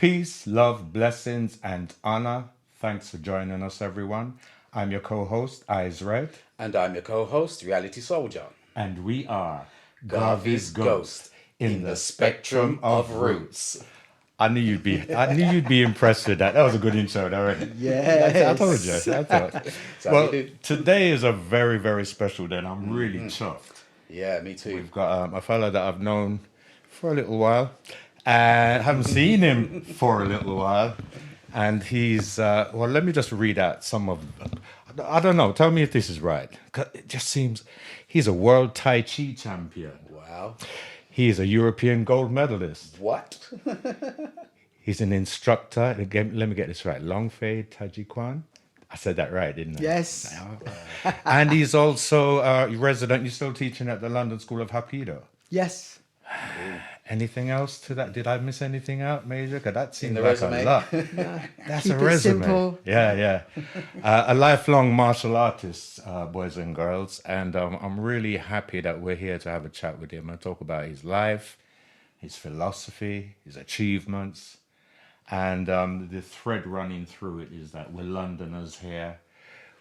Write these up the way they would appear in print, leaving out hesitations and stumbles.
Peace, love, blessings, and honor. Thanks for joining us, everyone. I'm your co-host, Ize Redd, And I'm your co-host, Reality Soldier. and we are Garvey's Garvey's Ghost Ghost in the spectrum of roots. I knew you'd be impressed with that. That was a good intro, already. I told you. I Yes. thought. So Well, we do. today is a very, very special day, and I'm really chuffed. Yeah, me too. We've got a fella that I've known for a little while, and haven't seen him for a little while. And he's well. Let me just read out some of. I don't know. Tell me if this is right. 'Cause it just seems he's a world Tai Chi champion. Wow. He is a European gold medalist. What? He's an instructor. Again, let me get this right. Long fade Tai Chi Kwan. I said that right, didn't I? Yes. And he's also a resident. You're still teaching at the London School of Hapkido. Yes. Anything else to that? Did I miss anything out, Major? Because that seems the like resume? a lot. That's Keep a it resume. simple. Yeah. A lifelong martial artist, boys and girls. And I'm really happy that we're here to have a chat with him and talk about his life, his philosophy, his achievements. And the thread running through it is that we're Londoners here.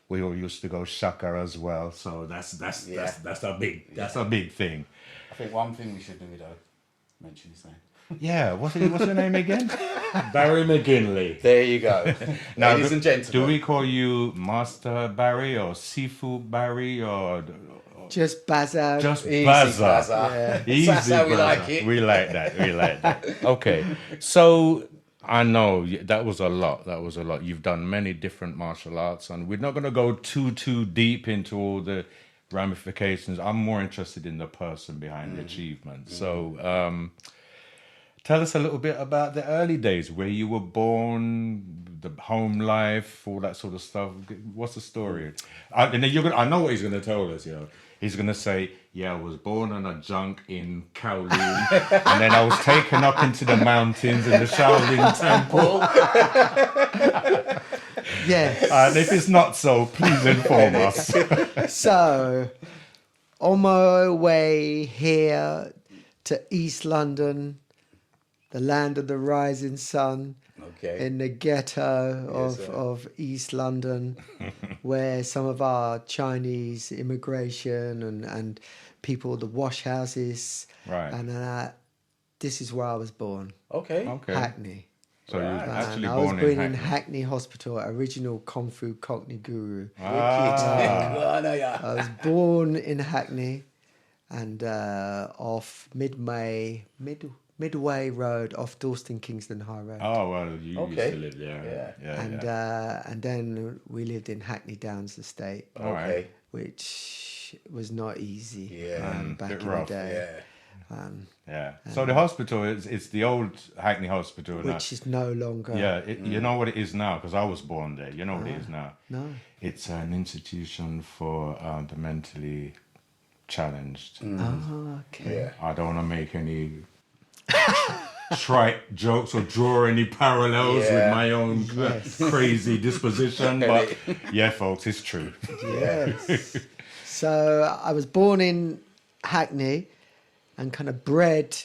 We all used to go shaka as well. So that's a big thing. I think one thing we should do though, mention his name. Yeah, what's your name again? Barry McGinlay. There you go. Now, Ladies and gentlemen. do we call you Master Barry or Seafood Barry or Just Bazza. just Easy, Bazza? Bazza. Yeah. Easy That's how we Bazza. like it. We like that. We like that. Okay, so I know that was a lot. That was a lot. You've done many different martial arts, and we're not going to go too deep into all the ramifications. I'm more interested in the person behind the achievement. So, tell us a little bit about the early days, where you were born, the home life, all that sort of stuff. What's the story? I know what he's going to tell us. He's going to say, "Yeah, I was born on a junk in Kowloon, and then I was taken up into the mountains in the Shaolin Temple." Yes. And if it's not so, please inform us. So, on my way here to East London, the land of the rising sun, Okay. in the ghetto Yes, sir. of East London, where some of our Chinese immigration and people, the wash houses, Right. and this is where I was born, Okay. Okay. Hackney. So you're Right. actually And I was born born in in Hackney. Hackney Hospital, original Kung Fu Cockney guru. Ah. Oh, no, yeah. I was born in Hackney, and off Midway Road, off Dalston Kingston High Road. Oh well, you used Okay. to live there. Yeah. And then we lived in Hackney Downs Estate, All right. Okay. which was not easy Yeah. back Bit in rough. the day. Yeah. Yeah. So the hospital it's the old Hackney Hospital now. Which is no longer. Yeah, you know what it is now because I was born there. You know what it is now. No. It's an institution for the mentally challenged. Oh, okay. Yeah. I don't want to make any trite jokes or draw any parallels with Yeah. my own crazy disposition, but yeah, folks, it's true. Yes. So I was born in Hackney and kind of bred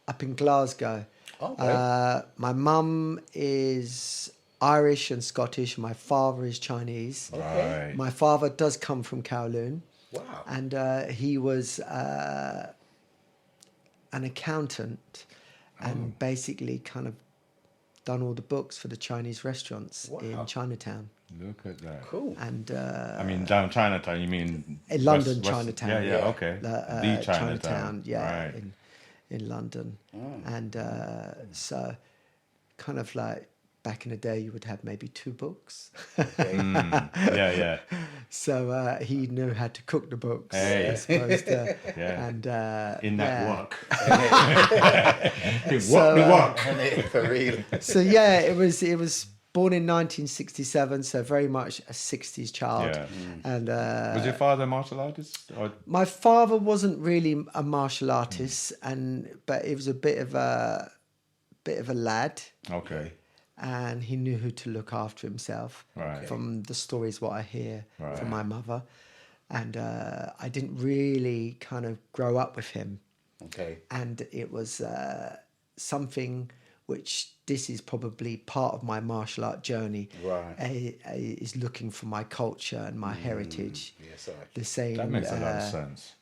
up in Glasgow. Okay. My mum is Irish and Scottish. My father is Chinese. Right. My father does come from Kowloon. Wow. And he was an accountant and basically kind of done all the books for the Chinese restaurants in Chinatown. Look at that. Cool. And I mean, down Chinatown, you mean in London, West- Chinatown. Yeah, okay. The Chinatown, yeah, Right. in London. And so kind of like back in the day, you would have maybe 2 books. Yeah. So he knew how to cook the books, Hey. I suppose. Yeah. And In that yeah. wok. So, the wok. For real. So yeah, it was born in 1967, so very much a 60s child. Yeah. And Was your father a martial artist? Or my father wasn't really a martial artist, but he was a bit of a lad, okay. and he knew who to look after himself. Right. From the stories what I hear Right. from my mother, and I didn't really kind of grow up with him. Okay. And it was something which this is probably part of my martial art journey. Right. Is looking for my culture and my heritage. Yes, sir. The same. That makes a lot of sense.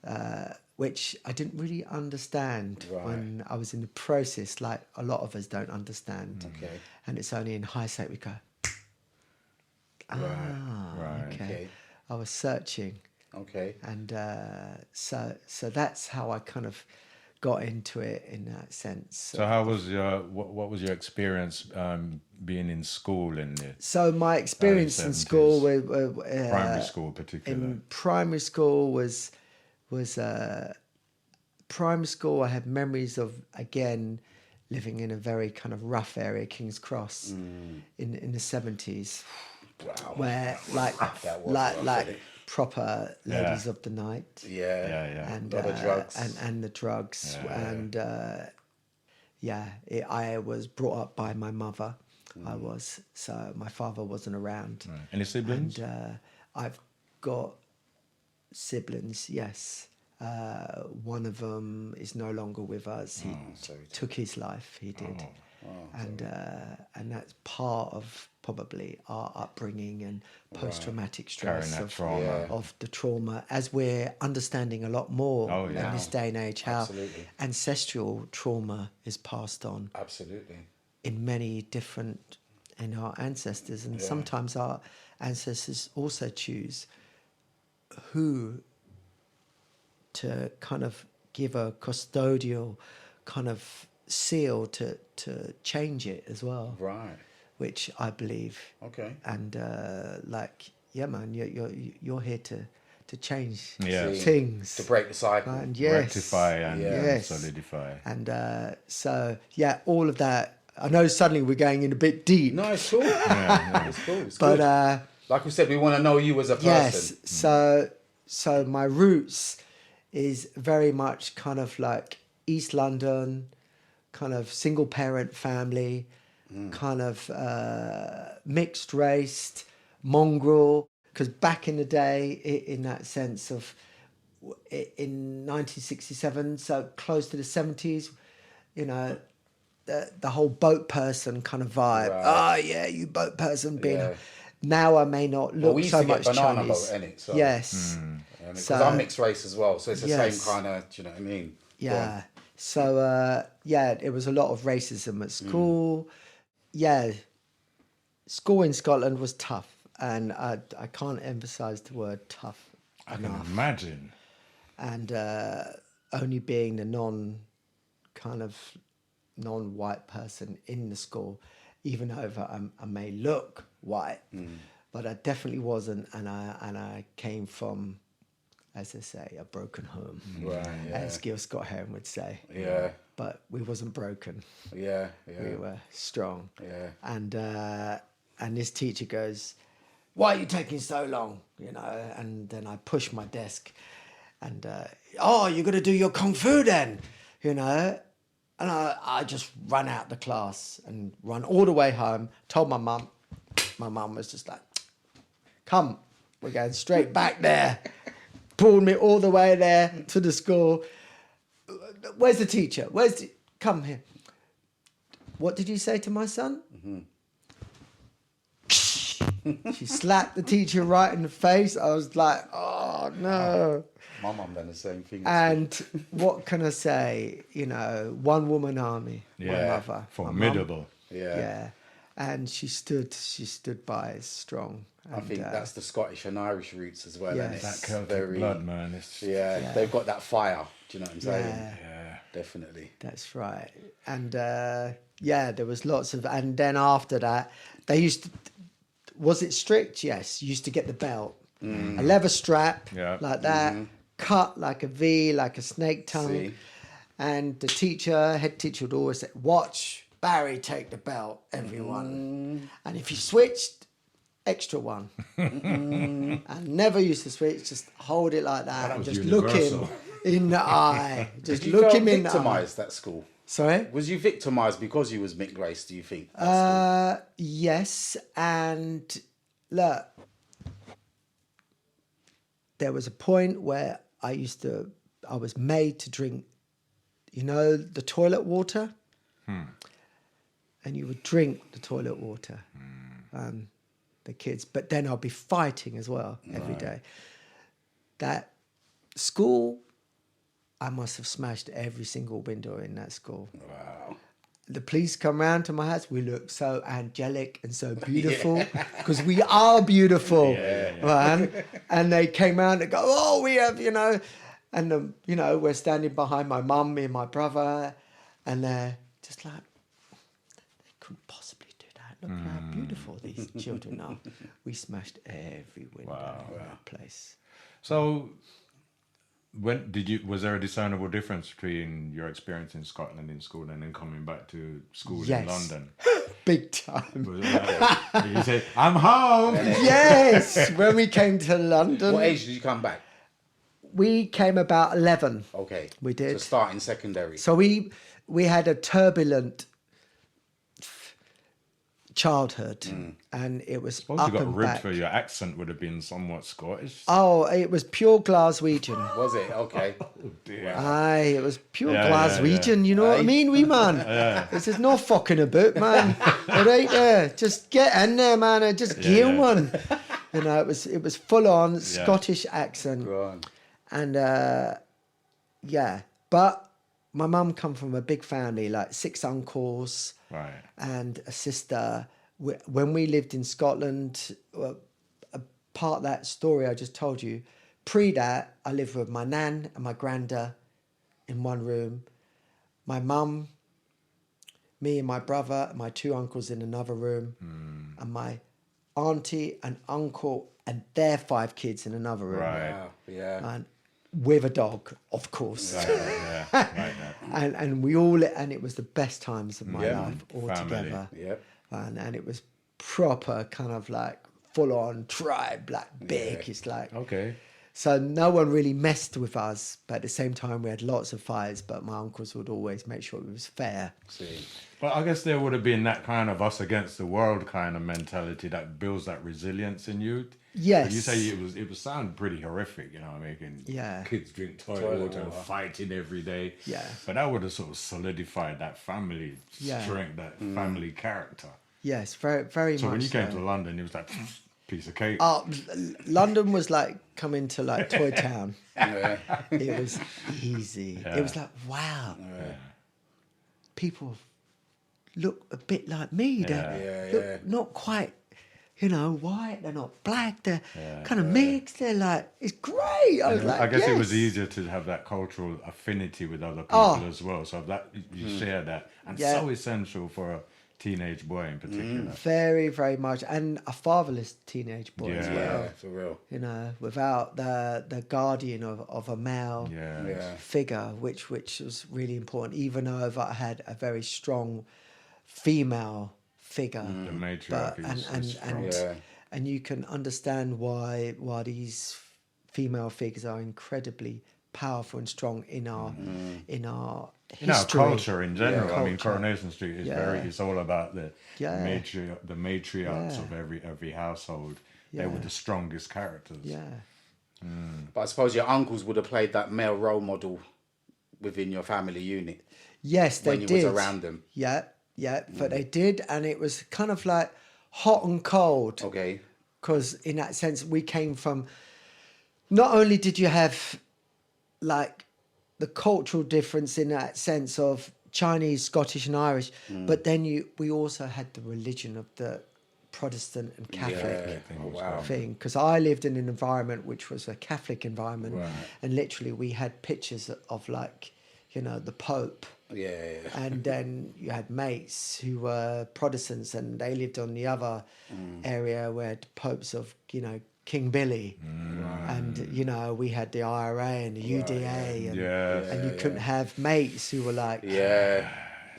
Which I didn't really understand Right. when I was in the process, like a lot of us don't understand. Okay. And it's only in hindsight we go, Right. Okay. I was searching. Okay. And so that's how I kind of got into it in that sense. So how was what was your experience being in school in the So my experience in school, 70s? Primary school particularly? in primary school was primary school. I have memories of, again, living in a very kind of rough area, King's Cross, in the 70s, Wow. where like That was rough, like wasn't it? proper ladies of the night. Yeah. And A lot of drugs. and the drugs. And I was brought up by my mother. So my father wasn't around. Right. Any siblings? And I've got siblings, yes. One of them is no longer with us. He took his life. He did. And that's part of probably our upbringing and post-traumatic stress Carrying that trauma. of the trauma, as we're understanding a lot more in this day and age, how Absolutely. ancestral trauma is passed on Absolutely. in many different in our ancestors, and sometimes our ancestors also choose who to kind of give a custodial kind of seal to change it as well, Right. which I believe. Okay. And man, you're here to change Yeah. things, To break the cycle. and yes, Rectify and yes. solidify. And all of that. I know suddenly we're going in a bit deep. No, it's cool. It's cool. It's But good. Like we said, we want to know you as a person. yes, so my roots is very much kind of like East London, kind of single parent family, kind of mixed race, mongrel. Because back in the day, in that sense of in 1967, so close to the 70s, you know, the whole boat person kind of vibe. Right. Yeah, you boat person being. Yeah. Now I may not look we used so to get much banana Chinese. boat, innit? So, Yes. Because So- I'm mixed race as well, so it's the Yes. same kind of, do you know what I mean? Go on. Yeah. So it was a lot of racism at school. Yeah. School in Scotland was tough, and I can't emphasize the word tough I can enough. imagine. And only being the non-white person in the school, even though I may look white, but I definitely wasn't, and I came from, as I say, a broken home, Right, yeah. as Gil Scott Heron would say. Yeah. But we wasn't broken. Yeah. We were strong. Yeah. And this teacher goes, "Why are you taking so long?" You know, and then I push my desk, and you're gonna do your kung fu then, you know. And I just run out the class and run all the way home. Told my mum. My mum was just like, "Come, we're going straight back there." Pulled me all the way there to the school. "Where's the teacher? Come here. What did you say to my son?" She slapped the teacher right in the face. I was like, "Oh no." My mum done the same thing. And what can I say? You know, one woman army. My mother, my mum. Formidable. Yeah, and she stood by strong. I think that's the Scottish and Irish roots as well. Yes. And That Celtic blood, man. It's, they've got that fire. Do you know what I'm saying? yeah. Definitely. That's right. And there was lots of, and then after that, they used to, was it strict? Yes. You used to get the belt, a leather strap like that, cut like a V, like a snake tongue. See? And the head teacher would always say, "Watch Barry take the belt, everyone." And if you switched, extra one. And never used to switch, just hold it like that, and was just look him universal. in the eye. Just Did you look feel him in the eye. victimised at school? Sorry? Was you victimised because you was mixed race, do you think? at school? Yes, and look, there was a point where I was made to drink, you know, the toilet water. and you would drink the toilet water, the kids. But then I'll be fighting as well every day. That school, I must have smashed every single window in that school. Wow. The police come round to my house. We look so angelic and so beautiful because we are beautiful, man. And they came round and go, "Oh, we have, and we're standing behind my mum, me and my brother, and they're just like, they couldn't possibly do that. Look how beautiful these children are. We smashed every window in that place. So, was there a discernible difference between your experience in Scotland in school and then coming back to school in London? Big time. Was it like, you said, "I'm home." Yes, when we came to London. What age did you come back? We came about 11. Okay. We did. So starting secondary. So we had a turbulent childhood, and it was Suppose up you got and ribbed back. for your accent would have been somewhat Scottish. Oh, it was pure Glaswegian. Was it? Okay. Oh dear. Aye, it was pure Yeah, Glaswegian, yeah. you know what I mean, wee man? This is no fucking about, man. It ain't there. Just get in there, man, and just give one. It was full on Scottish accent. Go on. And but my mum come from a big family, like 6 uncles and a sister. When we lived in Scotland, a part of that story I just told you, pre that, I lived with my nan and my granda in one room, my mum, me and my brother, and my 2 uncles in another room, and my auntie and uncle and their 5 kids in another room. Right. Wow. Yeah. And with a dog, of course. Right. And we all, and it was the best times of my Yeah. life all Family. together. Yep. And it was proper kind of like full on tribe, like big. Yeah. It's like, Okay. so no one really messed with us, but at the same time we had lots of fights, but my uncles would always make sure it was fair. See. But I guess there would have been that kind of us against the world kind of mentality that builds that resilience in you. Yes. But you say it was sound pretty horrific, making kids drink toilet water and fighting every day. Yeah. But that would have sort of solidified that family strength, that family character. Yes, very, very much So when you came so. to London, it was like piece of cake. London was like coming to like Toy Town. Yeah. It was easy. Yeah. It was like, wow, people look a bit like me. They look not quite, white. They're not black. They're kind of mixed. They're like, it's great. I was like, I guess it was yes. easier to have that cultural affinity with other people as well. So that you share that, and so essential for a teenage boy in particular. Very, very much, and a fatherless teenage boy as Yeah. well. Yeah, for real. Without the guardian of a male Yeah. figure, which was really important. Even though I had a very strong female figure, The matriarch is strong. and you can understand why these female figures are incredibly powerful and strong in our history. In our culture in general, I mean, Culture. Coronation Street is it's all about the matriarchs of every household. They were the strongest characters. Yeah. But I suppose your uncles would have played that male role model within your family unit. Yes, they when you did. was around them. Yeah, but they did, and it was kind of like hot and cold. Okay. Because in that sense, we came from. Not only did you have, like, the cultural difference in that sense of Chinese, Scottish, and Irish, but then we also had the religion of the Protestant and Catholic thing. Because I lived in an environment which was a Catholic environment, and literally we had pictures of like, the Pope. Yeah. And then you had mates who were Protestants, and they lived on the other area where the popes of, King Billy. And, we had the IRA and the UDA. And you couldn't have mates who were like...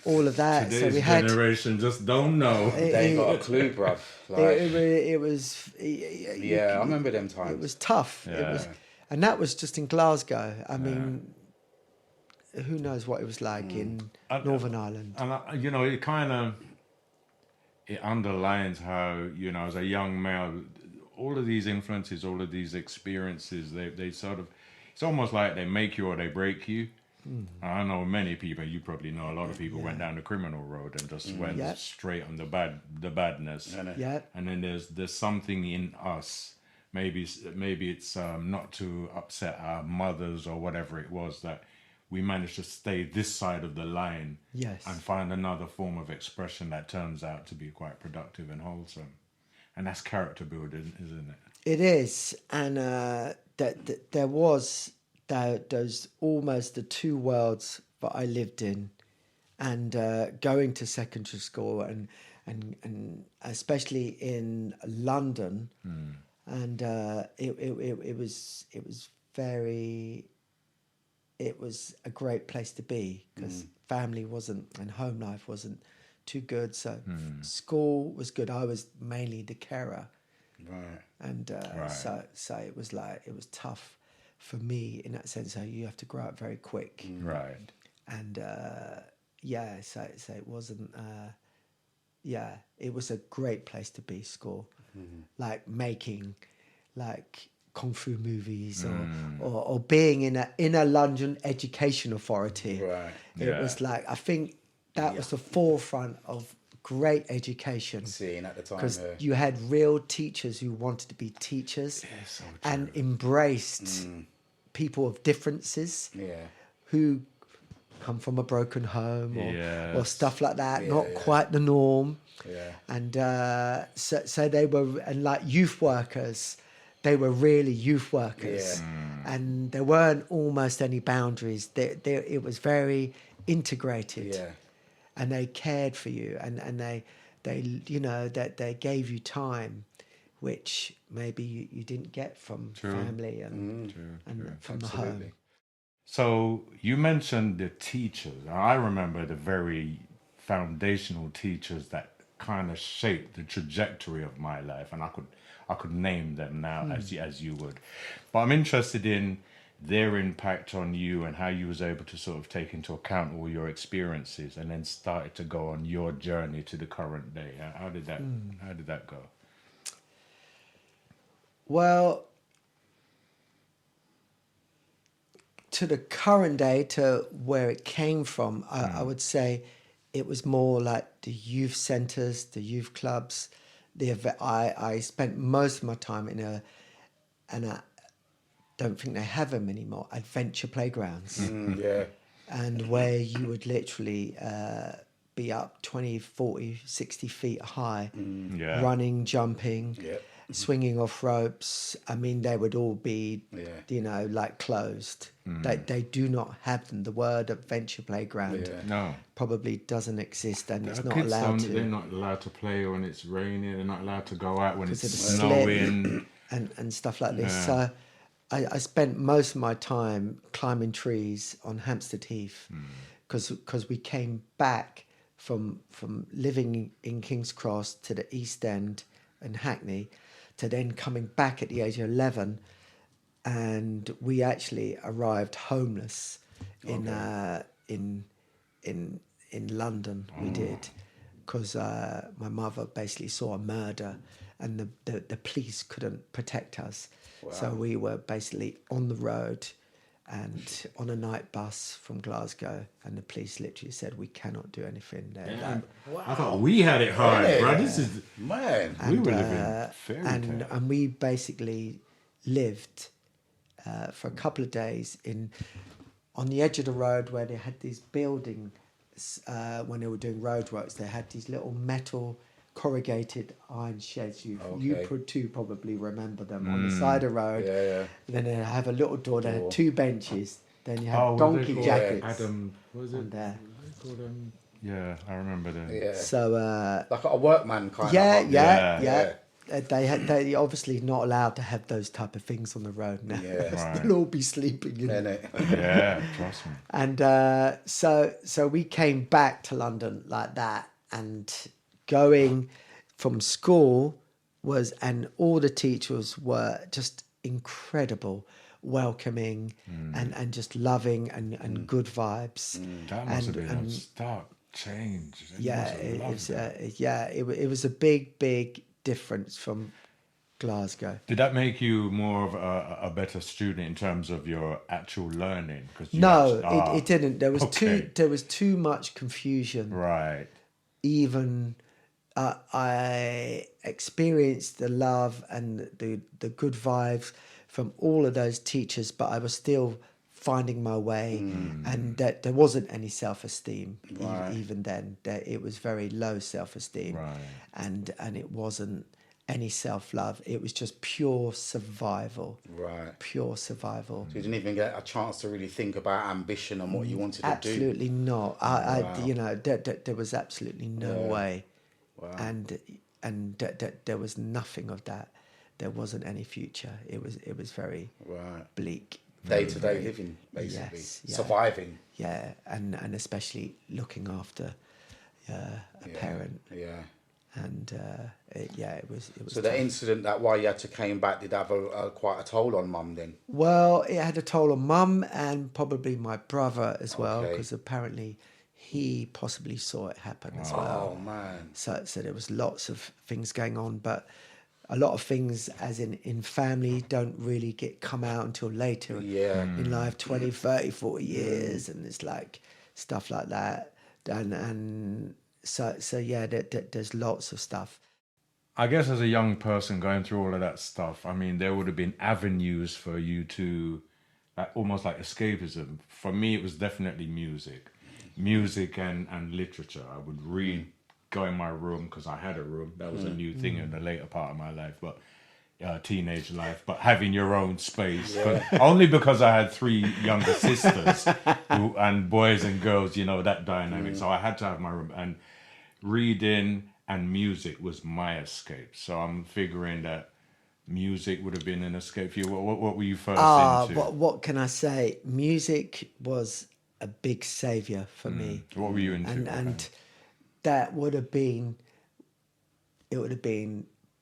all of that. Today's so we had generation just don't know. They ain't got a clue, bruv. Like, it was I remember them times. it was tough. And that was just in Glasgow. I mean, who knows what it was like in Northern Ireland. And it kind of underlines how as a young male, all of these influences, all of these experiences, they sort of, it's almost like they make you or they break you. I know many people. You probably know a lot of people went down the criminal road and just went Yep. straight on the badness. Yeah. And then there's something in us. Maybe it's not to upset our mothers or whatever it was, that we managed to stay this side of the line. Yes. And find another form of expression that turns out to be quite productive and wholesome. And that's character building, isn't it? It is, and there was those almost the two worlds that I lived in, and going to secondary school and especially in London, and it was a great place to be because family wasn't and home life wasn't too good, so school was good. I was mainly the carer. Right. And so it was tough for me in that sense. So you have to grow up very quick, Right. and so it wasn't. It was a great place to be. School, like making, like kung fu movies or being in a London education authority. Right. It was like, I think that was the forefront of great education. Seeing at the time, Because you had real teachers who wanted to be teachers so and embraced people of differences who come from a broken home or stuff like that, not quite the norm. Yeah. And so they were, and like youth workers, they were really youth workers. And there weren't almost any boundaries. It was very integrated. Yeah. And they cared for you, and they that they gave you time, which maybe you didn't get from family and from the home. So you mentioned the teachers. I remember the very foundational teachers that kind of shaped the trajectory of my life, and I could name them now as you would. But I'm interested in their impact on you and how you was able to sort of take into account all your experiences and then started to go on your journey to the current day. How did that go? Well, to the current day, to where it came from, I would say it was more like the youth centres, the youth clubs. I spent most of my time in a don't think they have them anymore, adventure playgrounds. And where you would literally be up 20, 40, 60 feet high, running, jumping, swinging off ropes. I mean, they would all be, like closed. They do not have them. The word adventure playground probably doesn't exist, and it's not Kids allowed to. They're not allowed to play when it's raining. They're not allowed to go out when it's Because of the snowing. and stuff like this. So I spent most of my time climbing trees on Hampstead Heath because we came back from living in King's Cross to the East End and Hackney to then coming back at the age of 11, and we actually arrived homeless in London. We did, because my mother basically saw a murder and the police couldn't protect us. Wow. So we were basically on the road and on a night bus from Glasgow, and the police literally said, we cannot do anything there. I thought we had it hard, bro. This is Man. we were living fairy tale. And we basically lived for a couple of days on the edge of the road where they had these buildings. When they were doing roadworks, they had these little metal corrugated iron sheds. You two probably remember them on the side of the road. Then they have a little door. They had two benches. Then you had donkey jackets. Adam, what was it? And there. Yeah, I remember them. Yeah. So like a workman kind of. Yeah. They obviously not allowed to have those type of things on the road now. They'll all be sleeping in it. Yeah, trust me. And so we came back to London like that, and going from school and all the teachers were just incredible, welcoming and just loving and good vibes. That must have been a stark change. It was a big difference from Glasgow. Did that make you more of a better student in terms of your actual learning? 'Cause you No, actually- it didn't. There was okay. there was too much confusion. Right. Even I experienced the love and the good vibes from all of those teachers, but I was still finding my way, and that there wasn't any self-esteem even then. That it was very low self-esteem, Right. and it wasn't any self-love. It was just pure survival. Right. Pure survival. So you didn't even get a chance to really think about ambition and what you wanted to do. Absolutely not. I you know, there was absolutely no way. Wow. And there was nothing of that. There wasn't any future. It was very bleak. Day-to-day living, basically. Yes, yeah. Surviving. Yeah, and especially looking after a parent. Yeah. And it was. So tough. the incident that why you had to came back did have quite a toll on Mum then? Well, it had a toll on Mum and probably my brother as well, Okay. because apparently he possibly saw it happen as well. Oh man. So there was lots of things going on, but a lot of things, as in family, don't really come out until later in life, 20, 30, 40 years, and it's like stuff like that. And so yeah, there's lots of stuff. I guess as a young person going through all of that stuff, I mean, there would have been avenues for you to, almost like escapism. For me, it was definitely music and literature. I would read, go in my room, because I had a room. That was a new thing in the later part of my life, but teenage life. But having your own space, only because I had 3 younger sisters and boys and girls, you know, that dynamic. So I had to have my room, and reading and music was my escape. So I'm figuring that music would have been an escape for you. What were you first into? What can I say? Music was a big saviour for me. What were you into? And that would have been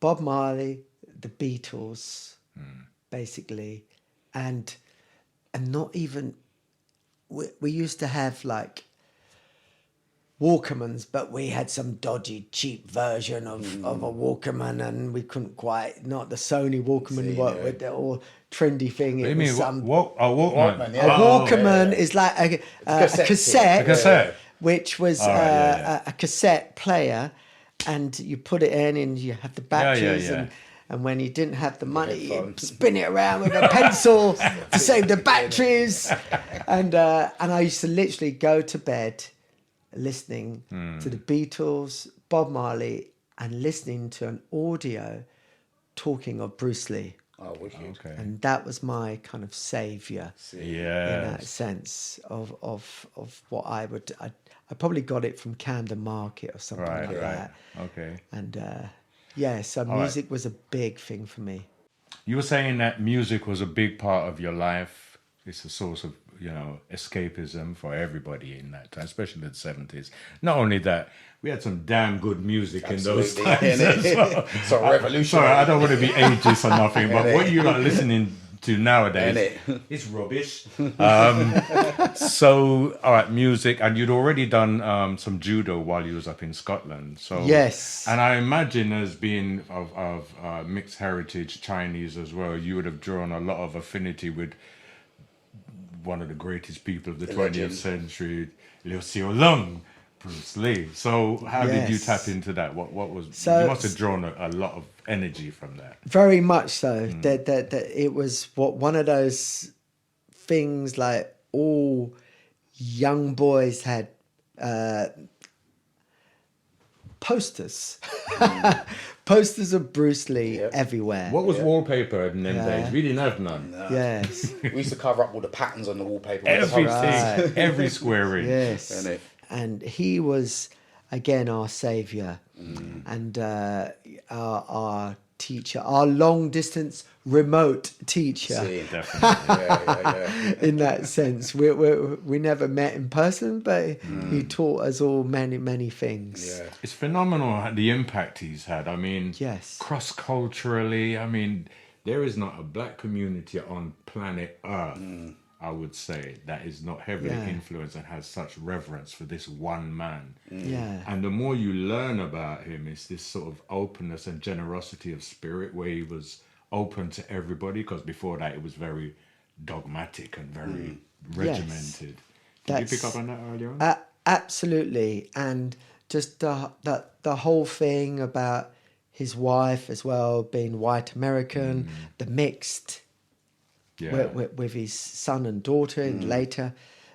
Bob Marley, the Beatles, basically, and not even we used to have like Walkmans, but we had some dodgy, cheap version of a Walkman, and we couldn't quite, not the Sony Walkman, with the all trendy thing. What It do you was mean? some Walkman, a Walkman is like a cassette, A cassette. which was a cassette player, and you put it in, and you have the batteries, and when you didn't have the money, you spin it around with a pencil to save the batteries, and I used to literally go to bed listening to the Beatles, Bob Marley, and listening to an audio talking of Bruce Lee. Oh, wicked. Okay. And that was my kind of saviour in that sense of what I probably got it from Camden Market or something like that. Okay. And so music was a big thing for me. You were saying that music was a big part of your life. It's a source of, you know, escapism for everybody in that time, especially in the 70s. Not only that, we had some damn good music in those times as well. So revolutionary. Sorry, I don't want to be ageist or nothing, but what you're not listening to nowadays is rubbish. So, all right, music, and you'd already done some judo while you was up in Scotland. So Yes. And I imagine as being of mixed heritage Chinese as well, you would have drawn a lot of affinity with one of the greatest people of the 20th century, Liu Xiaolong, Bruce Lee. So how did you tap into that? What was you must have drawn a lot of energy from that. Very much so. That it was one of those things like all young boys had posters. Posters of Bruce Lee everywhere. What was wallpaper in them days? We didn't have none. No. Yes. We used to cover up all the patterns on the wallpaper. Everything, every square inch. Yes. And he was, again, our saviour and our teacher, our long-distance remote teacher. Definitely. In that sense. We never met in person, but he taught us all many, many things. Yeah. It's phenomenal the impact he's had. I mean, cross-culturally, I mean, there is not a black community on planet Earth I would say, that is not heavily Yeah. influenced and has such reverence for this one man. Yeah. And the more you learn about him, it's this sort of openness and generosity of spirit where he was open to everybody, because before that it was very dogmatic and very regimented. Did you pick up That's- on that earlier on? Absolutely, and just the whole thing about his wife as well being white American, the mixed Yeah. with his son and daughter in later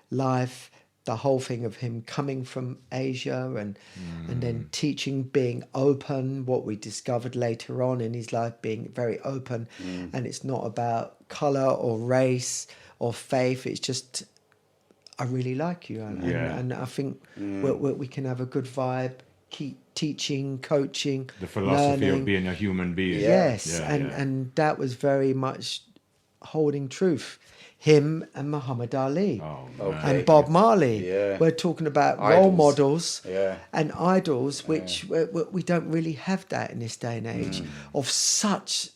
life, the whole thing of him coming from Asia and then teaching, being open, what we discovered later on in his life, being very open, and it's not about color or race or faith, it's just I really like you, and I think we can have a good vibe, keep teaching, coaching, The philosophy learning. of being a human being. Yes, Yeah, and yeah. and that was very much holding truth. Him and Muhammad Ali Oh, Okay. man. and Bob Marley. Yeah. We're talking about role Idols. models Yeah. and idols, which we don't really have that in this day and age of such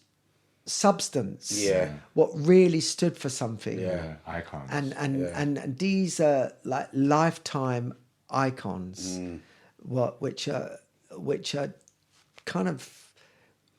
substance. Yeah. What really stood for something. Yeah. Icons. And these are like lifetime icons, which are kind of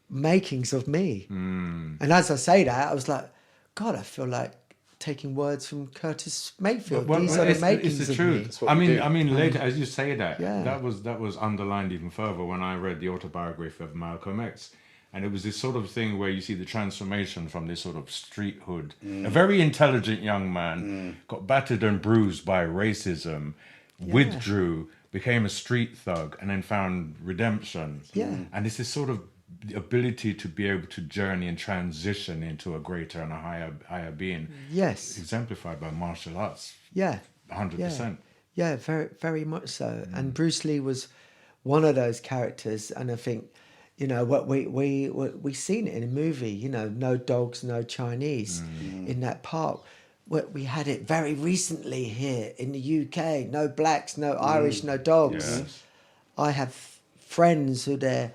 makings of me. And as I say that, I was like, God, I feel like taking words from Curtis Mayfield. These are the makings it's the of truth. what we do. I mean, later as you say that, Yeah. that was underlined even further when I read the autobiography of Malcolm X, and it was this sort of thing where you see the transformation from this sort of street hood, a very intelligent young man, got battered and bruised by racism, withdrew, became a street thug, and then found redemption. Yeah. And it's this sort of the ability to be able to journey and transition into a greater and a higher being. Yes. Exemplified by martial arts. Yeah. 100%. Yeah, very, very much so. And Bruce Lee was one of those characters. And I think, you know, what we seen it in a movie, you know, No Dogs, No Chinese in that park. We had it very recently here in the UK. No blacks, no Irish, no dogs. Yes. I have friends who their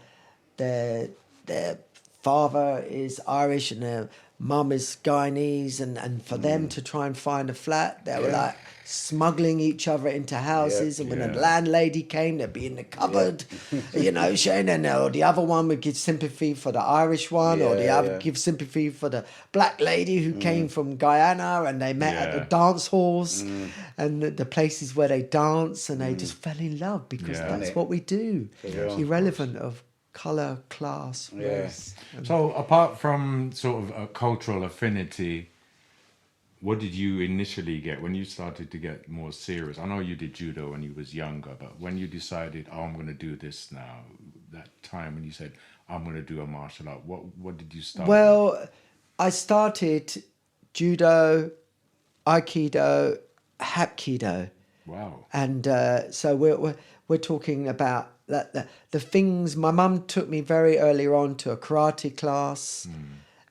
father is Irish and their mum is Guyanese, and for them to try and find a flat, they were like smuggling each other into houses, and when a landlady came, they'd be in the cupboard, you know, showing, and or the other one would give sympathy for the Irish one, or the other give sympathy for the black lady who came from Guyana, and they met at the dance halls and the places where they dance, and they just fell in love because that's what we do, irrelevant of colour, class, race. So apart from sort of a cultural affinity, what did you initially get when you started to get more serious? I know you did judo when you was younger, but when you decided, oh, I'm going to do this now, that time when you said, I'm going to do a martial art, what did you start with? Well, I started judo, Aikido, Hapkido. Wow. And so we're talking about the things. My mum took me very early on to a karate class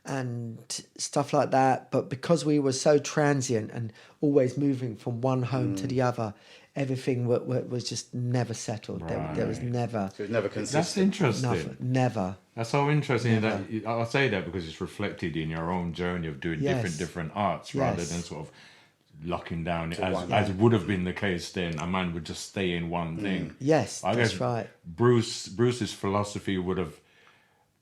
and stuff like that. But because we were so transient and always moving from one home to the other, everything was just never settled. There was never. So it's never That's consistent. interesting. Nothing, never. That's so interesting. That I'll say that because it's reflected in your own journey of doing Yes. different arts rather Yes. than sort of locking down one. as would have been the case then. A man would just stay in one thing. Yes, I that's guess right. Bruce's philosophy would have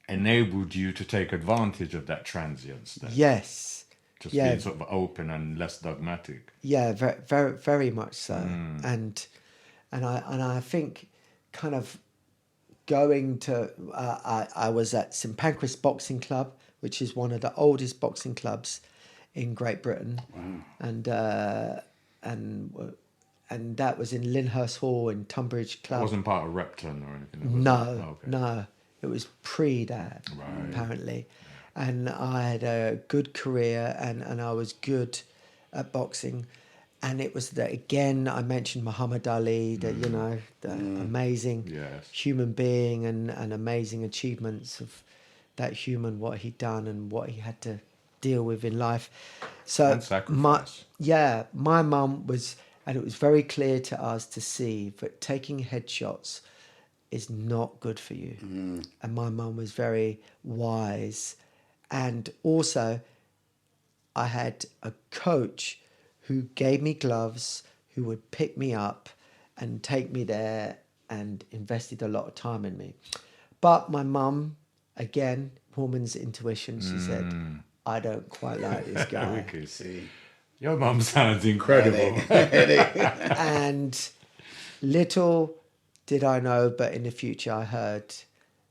enabled you to take advantage of that transience then. Yes. Just yeah. being sort of open and less dogmatic. Yeah, very, very, very much so. And I think kind of going to I was at St Pancras Boxing Club, which is one of the oldest boxing clubs in Great Britain, and that was in Lyndhurst Hall in Tunbridge It Club. wasn't part of Repton or anything. Was No, it? Oh, okay. no, it was pre that apparently, and I had a good career and I was good at boxing, and it was that again I mentioned Muhammad Ali, that you know the amazing human being and amazing achievements of that human, what he'd done and what he had to deal with in life. So And sacrifice. my mum was, and it was very clear to us to see that taking headshots is not good for you. And my mum was very wise. And also I had a coach who gave me gloves, who would pick me up and take me there and invested a lot of time in me. But my mum, again, woman's intuition, she said, I don't quite like this guy. We can see. Your mum sounds incredible. And little did I know, but in the future I heard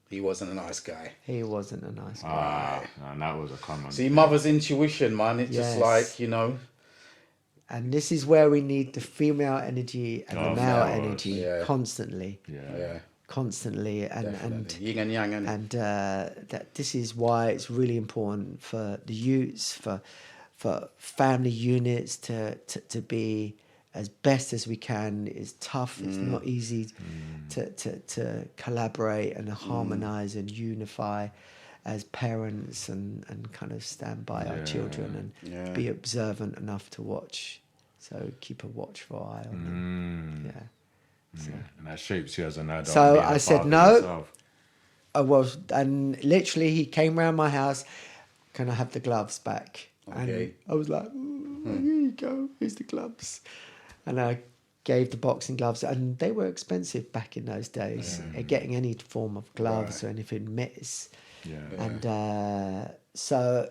He wasn't a nice guy. he wasn't a nice guy. And that was a common. See, mother's intuition, man. It's just Yes. like, you know. And this is where we need the female energy and the Of male course. energy Yeah. constantly. Yeah. Constantly. And Definitely. Yin and yang, innit? and that this is why it's really important for the youths, for family units to be as best as we can. It's tough. It's not easy to collaborate and harmonize and unify as parents and kind of stand by our children and be observant enough to watch. So keep a watchful eye on them. Yeah. So. And that shapes you as an adult. So being a I said father no. yourself. I was, and literally he came round my house. Can I have the gloves back? Okay. And I was like, here you go. Here's the gloves. And I gave the boxing gloves, and they were expensive back in those days. Getting any form of gloves or anything, mitts. Yeah. And so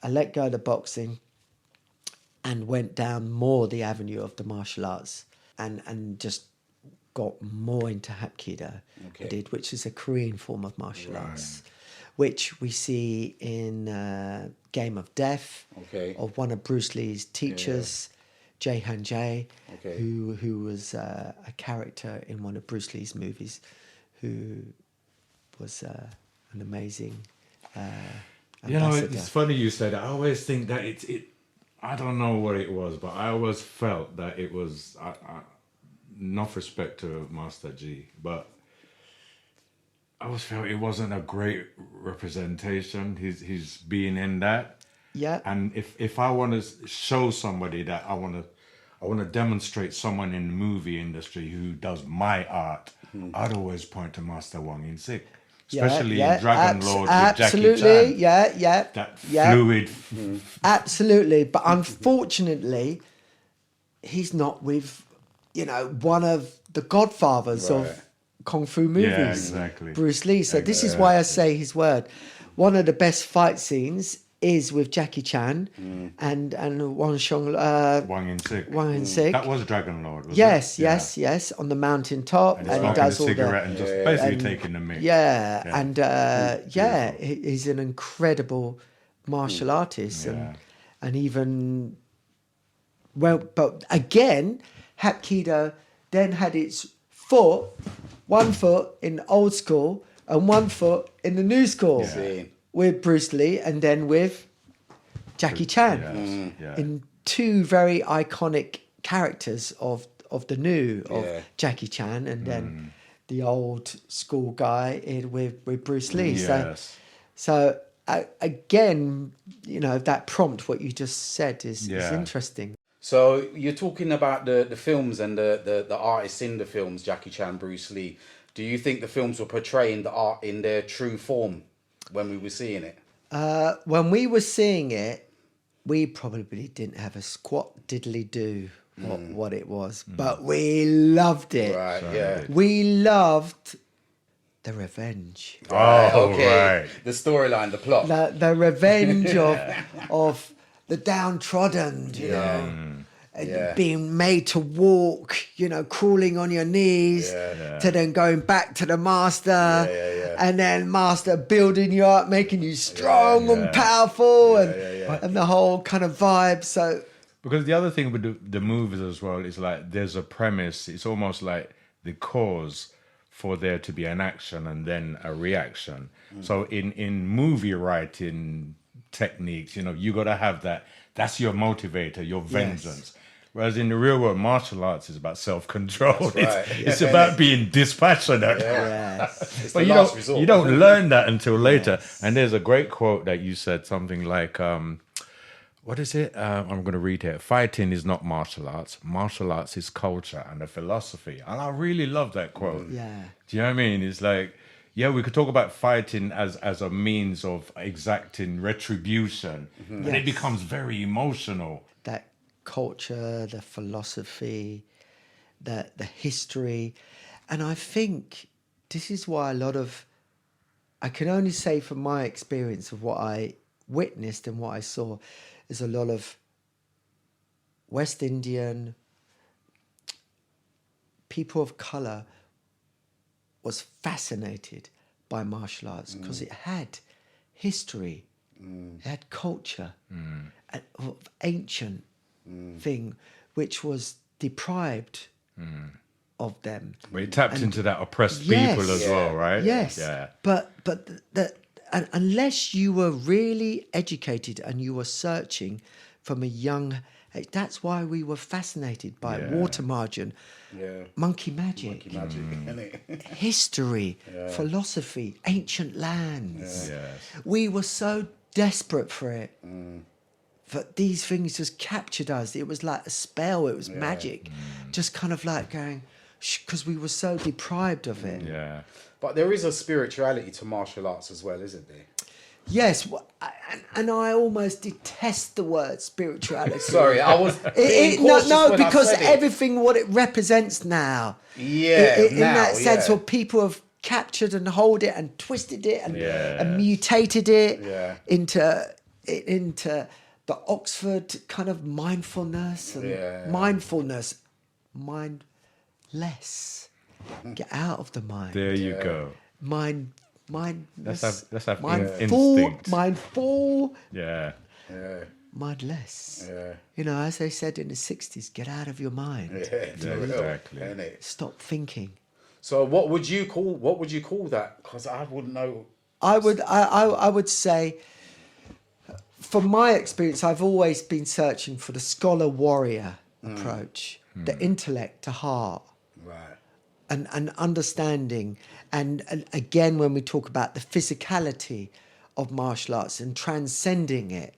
I let go of the boxing and went down more the avenue of the martial arts and just got more into Hapkido. I did, which is a Korean form of martial arts, which we see in Game of Death of one of Bruce Lee's teachers, Jae-Han Jae, who was a character in one of Bruce Lee's movies, who was an amazing You know, ambassador. it's funny you said that. I always think that it. I don't know what it was, but I always felt that it was. Enough respect to Master G, but I always felt it wasn't a great representation. His being in that. Yeah. And if I want to show somebody that I want to demonstrate someone in the movie industry who does my art, I'd always point to Master Wang In Sik. Especially in Dragon Lord with Jackie Chan. Yeah. That fluid. Absolutely. But unfortunately, he's not with, one of the godfathers of Kung Fu movies. Yeah, exactly. Bruce Lee. So this is why I say his word. One of the best fight scenes is with Jackie Chan and Wang Wang In Sik. Wang In Sik. That was Dragon Lord, was Yes, it? yes, on the mountaintop, And and he's he smoking a does all cigarette and just basically and- taking the mix. He's an incredible martial artist, and even but again, Hapkido then had its one foot in old school and one foot in the new school with Bruce Lee, and then with Jackie Chan in two very iconic characters of the new of Jackie Chan, and then the old school guy with Bruce Lee. Yes. So again, that prompt, what you just said is interesting. So you're talking about the films and the artists in the films, Jackie Chan, Bruce Lee. Do you think the films were portraying the art in their true form when we were seeing it? When we were seeing it, we probably didn't have a squat diddly do what it was, but we loved it. Right, yeah. We loved the revenge. Right. The storyline, the plot. The revenge of the downtrodden, and being made to walk, crawling on your knees, to then going back to the master, and then master building you up, making you strong and powerful, and the whole kind of vibe. So, because the other thing with the movies as well is like there's a premise. It's almost like the cause for there to be an action and then a reaction. So in movie writing techniques, you got to have that. That's your motivator, your vengeance. Whereas in the real world, martial arts is about self-control. It's about being dispassionate. yes. But you don't learn that until later. And there's a great quote that you said, something like, what is it? I'm going to read here. Fighting is not martial arts. Martial arts is culture and a philosophy. And I really love that quote. Yeah. Do you know what I mean? It's like, we could talk about fighting as a means of exacting retribution, but it becomes very emotional. That culture, the philosophy, the history. And I think this is why I can only say from my experience of what I witnessed and what I saw, is a lot of West Indian people of colour was fascinated by martial arts because it had history, it had culture, an ancient thing which was deprived of them. But it tapped into that oppressed Yes. people as well, right? Yes, Yeah. but and unless you were really educated and you were searching from a young age, that's why we were fascinated by water margin, monkey magic, innit? history, philosophy, ancient lands. Yes. We were so desperate for it. That these things just captured us. It was like a spell. It was magic. Just kind of like going, because we were so deprived of it. Yeah. But there is a spirituality to martial arts as well, isn't there? Yes, and I almost detest the word spirituality. Sorry, I was being cautious no, when I because said it. everything what it represents now. Yeah, in now, that sense, yeah. where people have captured and hold it and twisted it and Yeah. mutated it Yeah. into the Oxford kind of mindfulness and mindless. Get out of the mind. There you go. Mindless. Let's have mindful. instinct. Mindful. Yeah. Yeah, Mindless. yeah, You know, as they said in the 60s, get out of your mind. yeah, Yeah, exactly. innit? Stop thinking. So what would you call that? Because I wouldn't know. I would say, from my experience, I've always been searching for the scholar warrior approach, the intellect to heart, Right. and understanding. And again, when we talk about the physicality of martial arts and transcending it,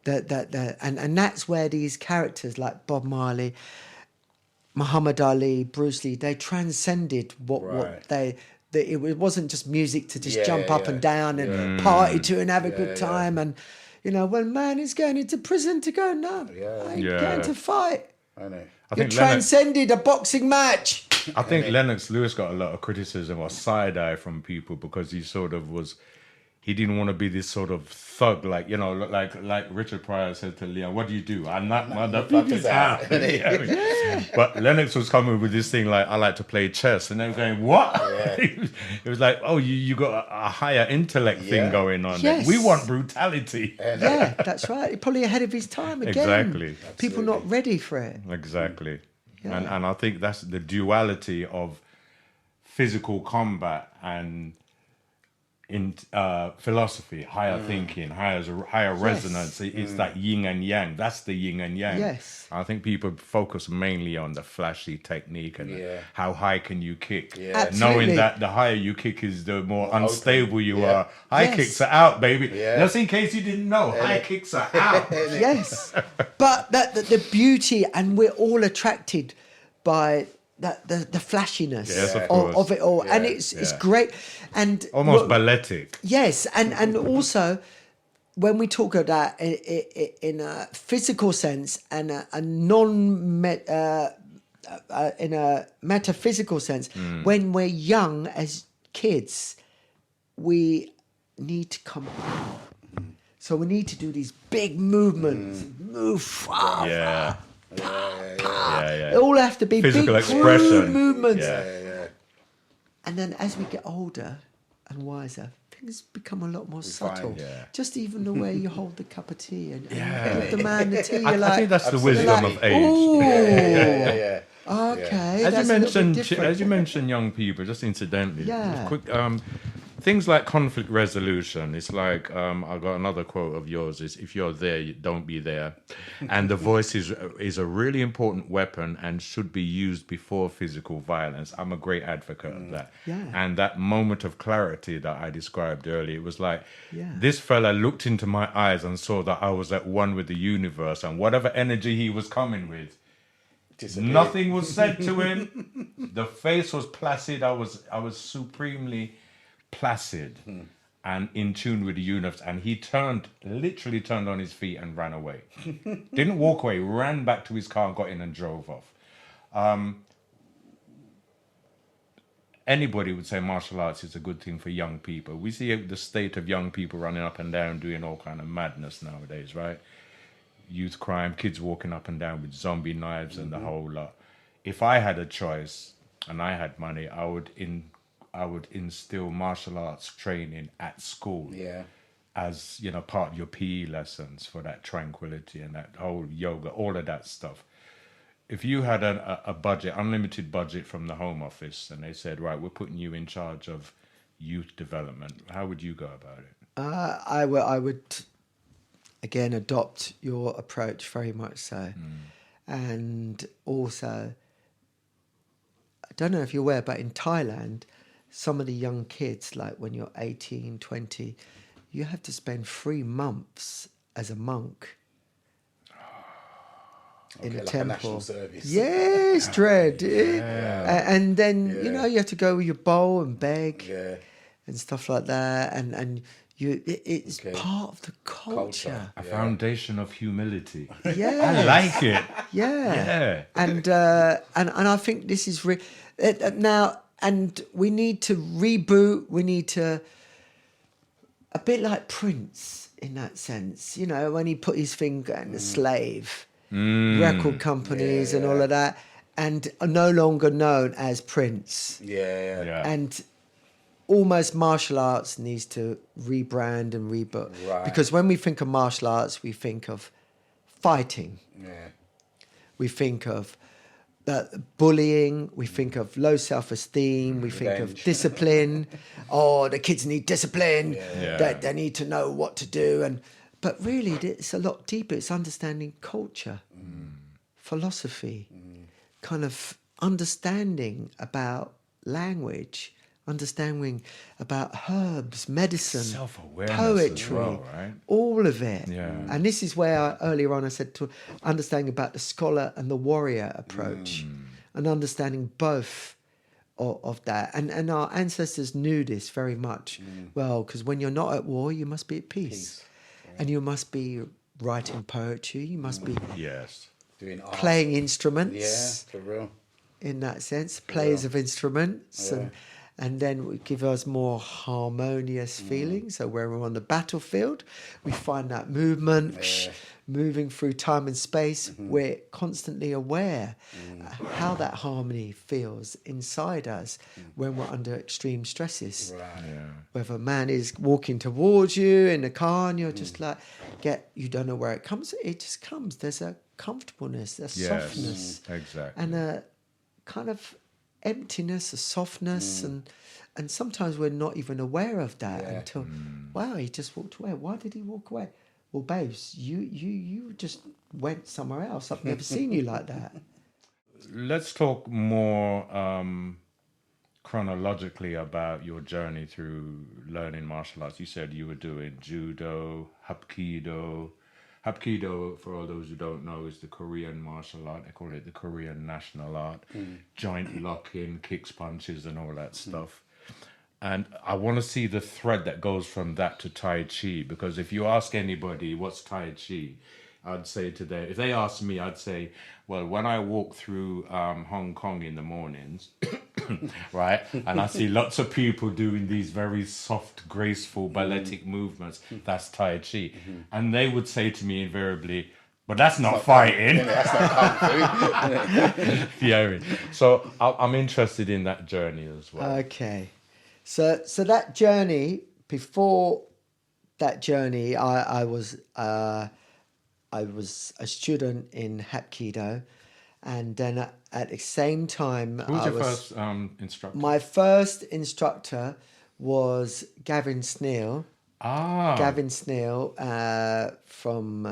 and that's where these characters like Bob Marley, Muhammad Ali, Bruce Lee, they transcended what it wasn't just music to just jump up and down and party to and have a good time. And, you know, when man is going into prison to go, no, I ain't going to fight. I know. I You think transcended a boxing match. I think Lennox Lewis got a lot of criticism or side eye from people because he sort of he didn't want to be this sort of thug, like, you know, like Richard Pryor said to Leon, what do you do? I knock motherfuckers out. But Lennox was coming with this thing like, I like to play chess. And they were going, what? It was like, oh, you got a higher intellect thing going on. Yes. We want brutality. Yeah, that's right. Probably ahead of his time again. Exactly. People not ready for it. Exactly. Yeah. And I think that's the duality of physical combat and in philosophy, higher thinking, higher resonance. It's that yin and yang. That's the yin and yang. Yes. I think people focus mainly on the flashy technique and how high can you kick. Absolutely. Knowing that the higher you kick is the more unstable you are. High Yes. kicks are out, baby. Just in case you didn't know, high kicks are out. Yes. But the beauty, and we're all attracted by the flashiness of it all. And it's great. And Almost balletic. yes, and also when we talk about that in a physical sense and a in a metaphysical sense, when we're young as kids, we need to come out. So we need to do these big movements, move far. Yeah. They all have to be Physical big expression. movements. Yeah. And then as we get older and wiser, things become a lot more subtle. yeah. Just even the way you hold the cup of tea and give the man the tea. You're I think that's the wisdom of age. Ooh, Yeah. okay. As that's you a little bit mentioned, different. as you mentioned, young people, just incidentally, Yeah. quick, things like conflict resolution. It's like I got another quote of yours: "Is if you're there, you don't be there," and the voice is a really important weapon and should be used before physical violence. I'm a great advocate of that. Yeah. And that moment of clarity that I described earlier, it was like Yeah. this fella looked into my eyes and saw that I was at one with the universe, and whatever energy he was coming with. Nothing was said to him. The face was placid. I was supremely placid. and in tune with the universe. And he literally turned on his feet and ran away. Didn't walk away, ran back to his car, got in and drove off. Anybody would say martial arts is a good thing for young people. We see the state of young people running up and down doing all kind of madness nowadays, right? Youth crime, kids walking up and down with zombie knives and the whole lot. If I had a choice and I had money, I would instill martial arts training at school. Yeah. As, you know, part of your PE lessons for that tranquility and that whole yoga, all of that stuff. If you had a budget, unlimited budget from the Home Office, and they said, right, we're putting you in charge of youth development, how would you go about it? I would again adopt your approach very much so. And also, I don't know if you're aware, but in Thailand, some of the young kids, like when you're 18, 20, you have to spend 3 months as a monk in a like temple. A national service. Yes, Dread. And then, you know, you have to go with your bowl and beg and stuff like that. And it's part of the culture. A foundation of humility. Yeah. I like it. Yeah. And I think this is now, and we need to reboot. We need to, a bit like Prince in that sense, you know, when he put his finger in the slave record companies and all of that, and are no longer known as Prince. Yeah. And almost martial arts needs to rebrand and reboot. Right. Because when we think of martial arts, we think of fighting. Yeah. We think of bullying. We think of low self-esteem. We think of discipline. Oh, the kids need discipline. They need to know what to do. But really, it's a lot deeper. It's understanding culture, philosophy, kind of understanding about language, understanding about herbs, medicine, self-awareness, poetry, as well, right? all of it. Yeah. And this is where earlier on I said to understanding about the scholar and the warrior approach, and understanding both of that. And our ancestors knew this very much well, because when you're not at war, you must be at peace. And you must be writing poetry. You must be doing art, playing instruments. Yeah, for real. In that sense, players of instruments, and then we give us more harmonious feelings. So when we're on the battlefield, we find that movement, moving through time and space. We're constantly aware how that harmony feels inside us when we're under extreme stresses. Right. Yeah. Whether a man is walking towards you in the car and you're just like, you don't know where it comes. It just comes. There's a comfortableness, a softness. Exactly. And a kind of emptiness, a softness, and sometimes we're not even aware of that until, wow, he just walked away. Why did he walk away? Well, babes, you just went somewhere else. I've never seen you like that. Let's talk more chronologically about your journey through learning martial arts. You said you were doing judo, Hapkido. Hapkido, for all those who don't know, is the Korean martial art. They call it the Korean national art. Joint locking, kicks, punches, and all that stuff. And I want to see the thread that goes from that to Tai Chi, because if you ask anybody what's Tai Chi, I'd say to them, if they ask me, I'd say, well, when I walk through Hong Kong in the mornings, right, and I see lots of people doing these very soft, graceful, balletic movements, that's Tai Chi. And they would say to me invariably, but that's not fighting. That's not kung fu. Yeah. So I'm interested in that journey as well. Okay. So that journey, before that journey, I was a student in Hapkido, and then at the same time, Who was your first instructor? My first instructor was Gavin Sneal. Gavin Sneal from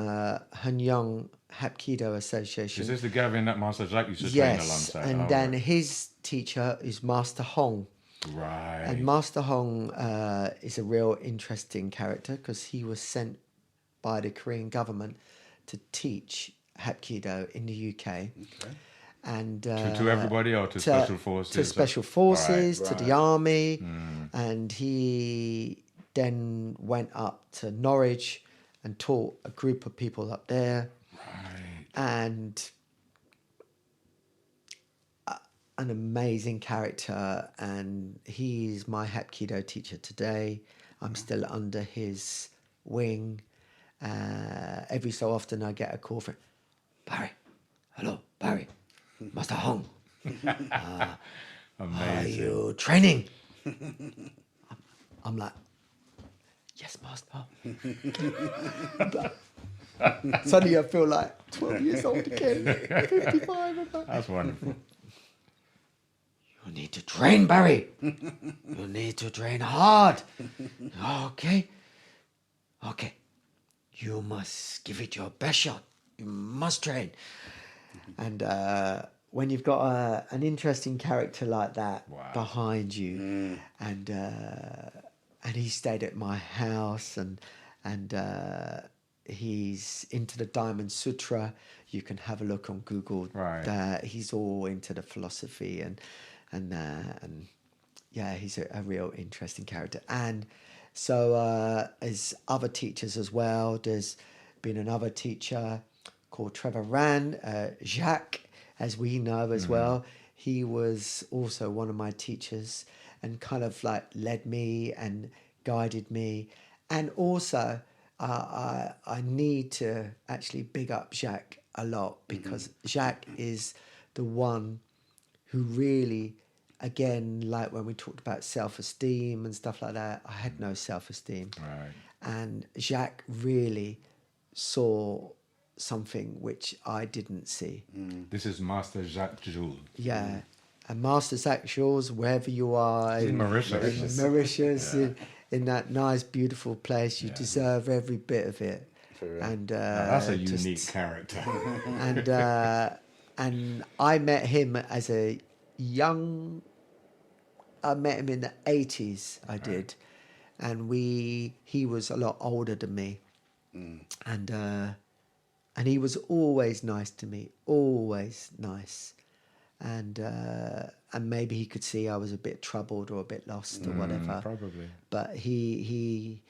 Herein Hapkido Association. Is this the Gavin that Master Jack used to train alongside? And then his teacher is Master Hong. Right. And Master Hong is a real interesting character because he was sent by the Korean government to teach Hapkido in the UK. Okay. And to everybody, or to special forces? To special forces, to the army. And he then went up to Norwich and taught a group of people up there. Right. And an amazing character, and he's my Hapkido teacher today. I'm still under his wing. Every so often I get a call from Barry. Hello, Barry. Master Hong. Are Amazing. you training? I'm like, yes, Master. But suddenly I feel like 12 years old again, 55. I'm like, That's wonderful. you need to train, Barry. You need to train hard. Okay. Okay. You must give it your best shot. You must train. And when you've got an interesting character like that behind you, and he stayed at my house, and he's into the Diamond Sutra. You can have a look on Google. Right. He's all into the philosophy, and yeah, he's a real interesting character. And so as other teachers as well, there's been another teacher called Trevor Rand, Jacques, as we know as well. He was also one of my teachers and kind of like led me and guided me. And also, I need to actually big up Jacques a lot, because Jacques is the one who really, again, like when we talked about self-esteem and stuff like that, I had no self-esteem. Right. And Jacques really saw something which I didn't see. This is Master Jacques Jules. Yeah. And Master Zach Jules, wherever you are In Mauritius. Mauritius, in that nice, beautiful place, you deserve every bit of it. And Now, that's a unique character. and I met him as a young. I met him in the 80s. I did, and he was a lot older than me, and he was always nice to me, always nice, and maybe he could see I was a bit troubled or a bit lost or whatever. Probably. But he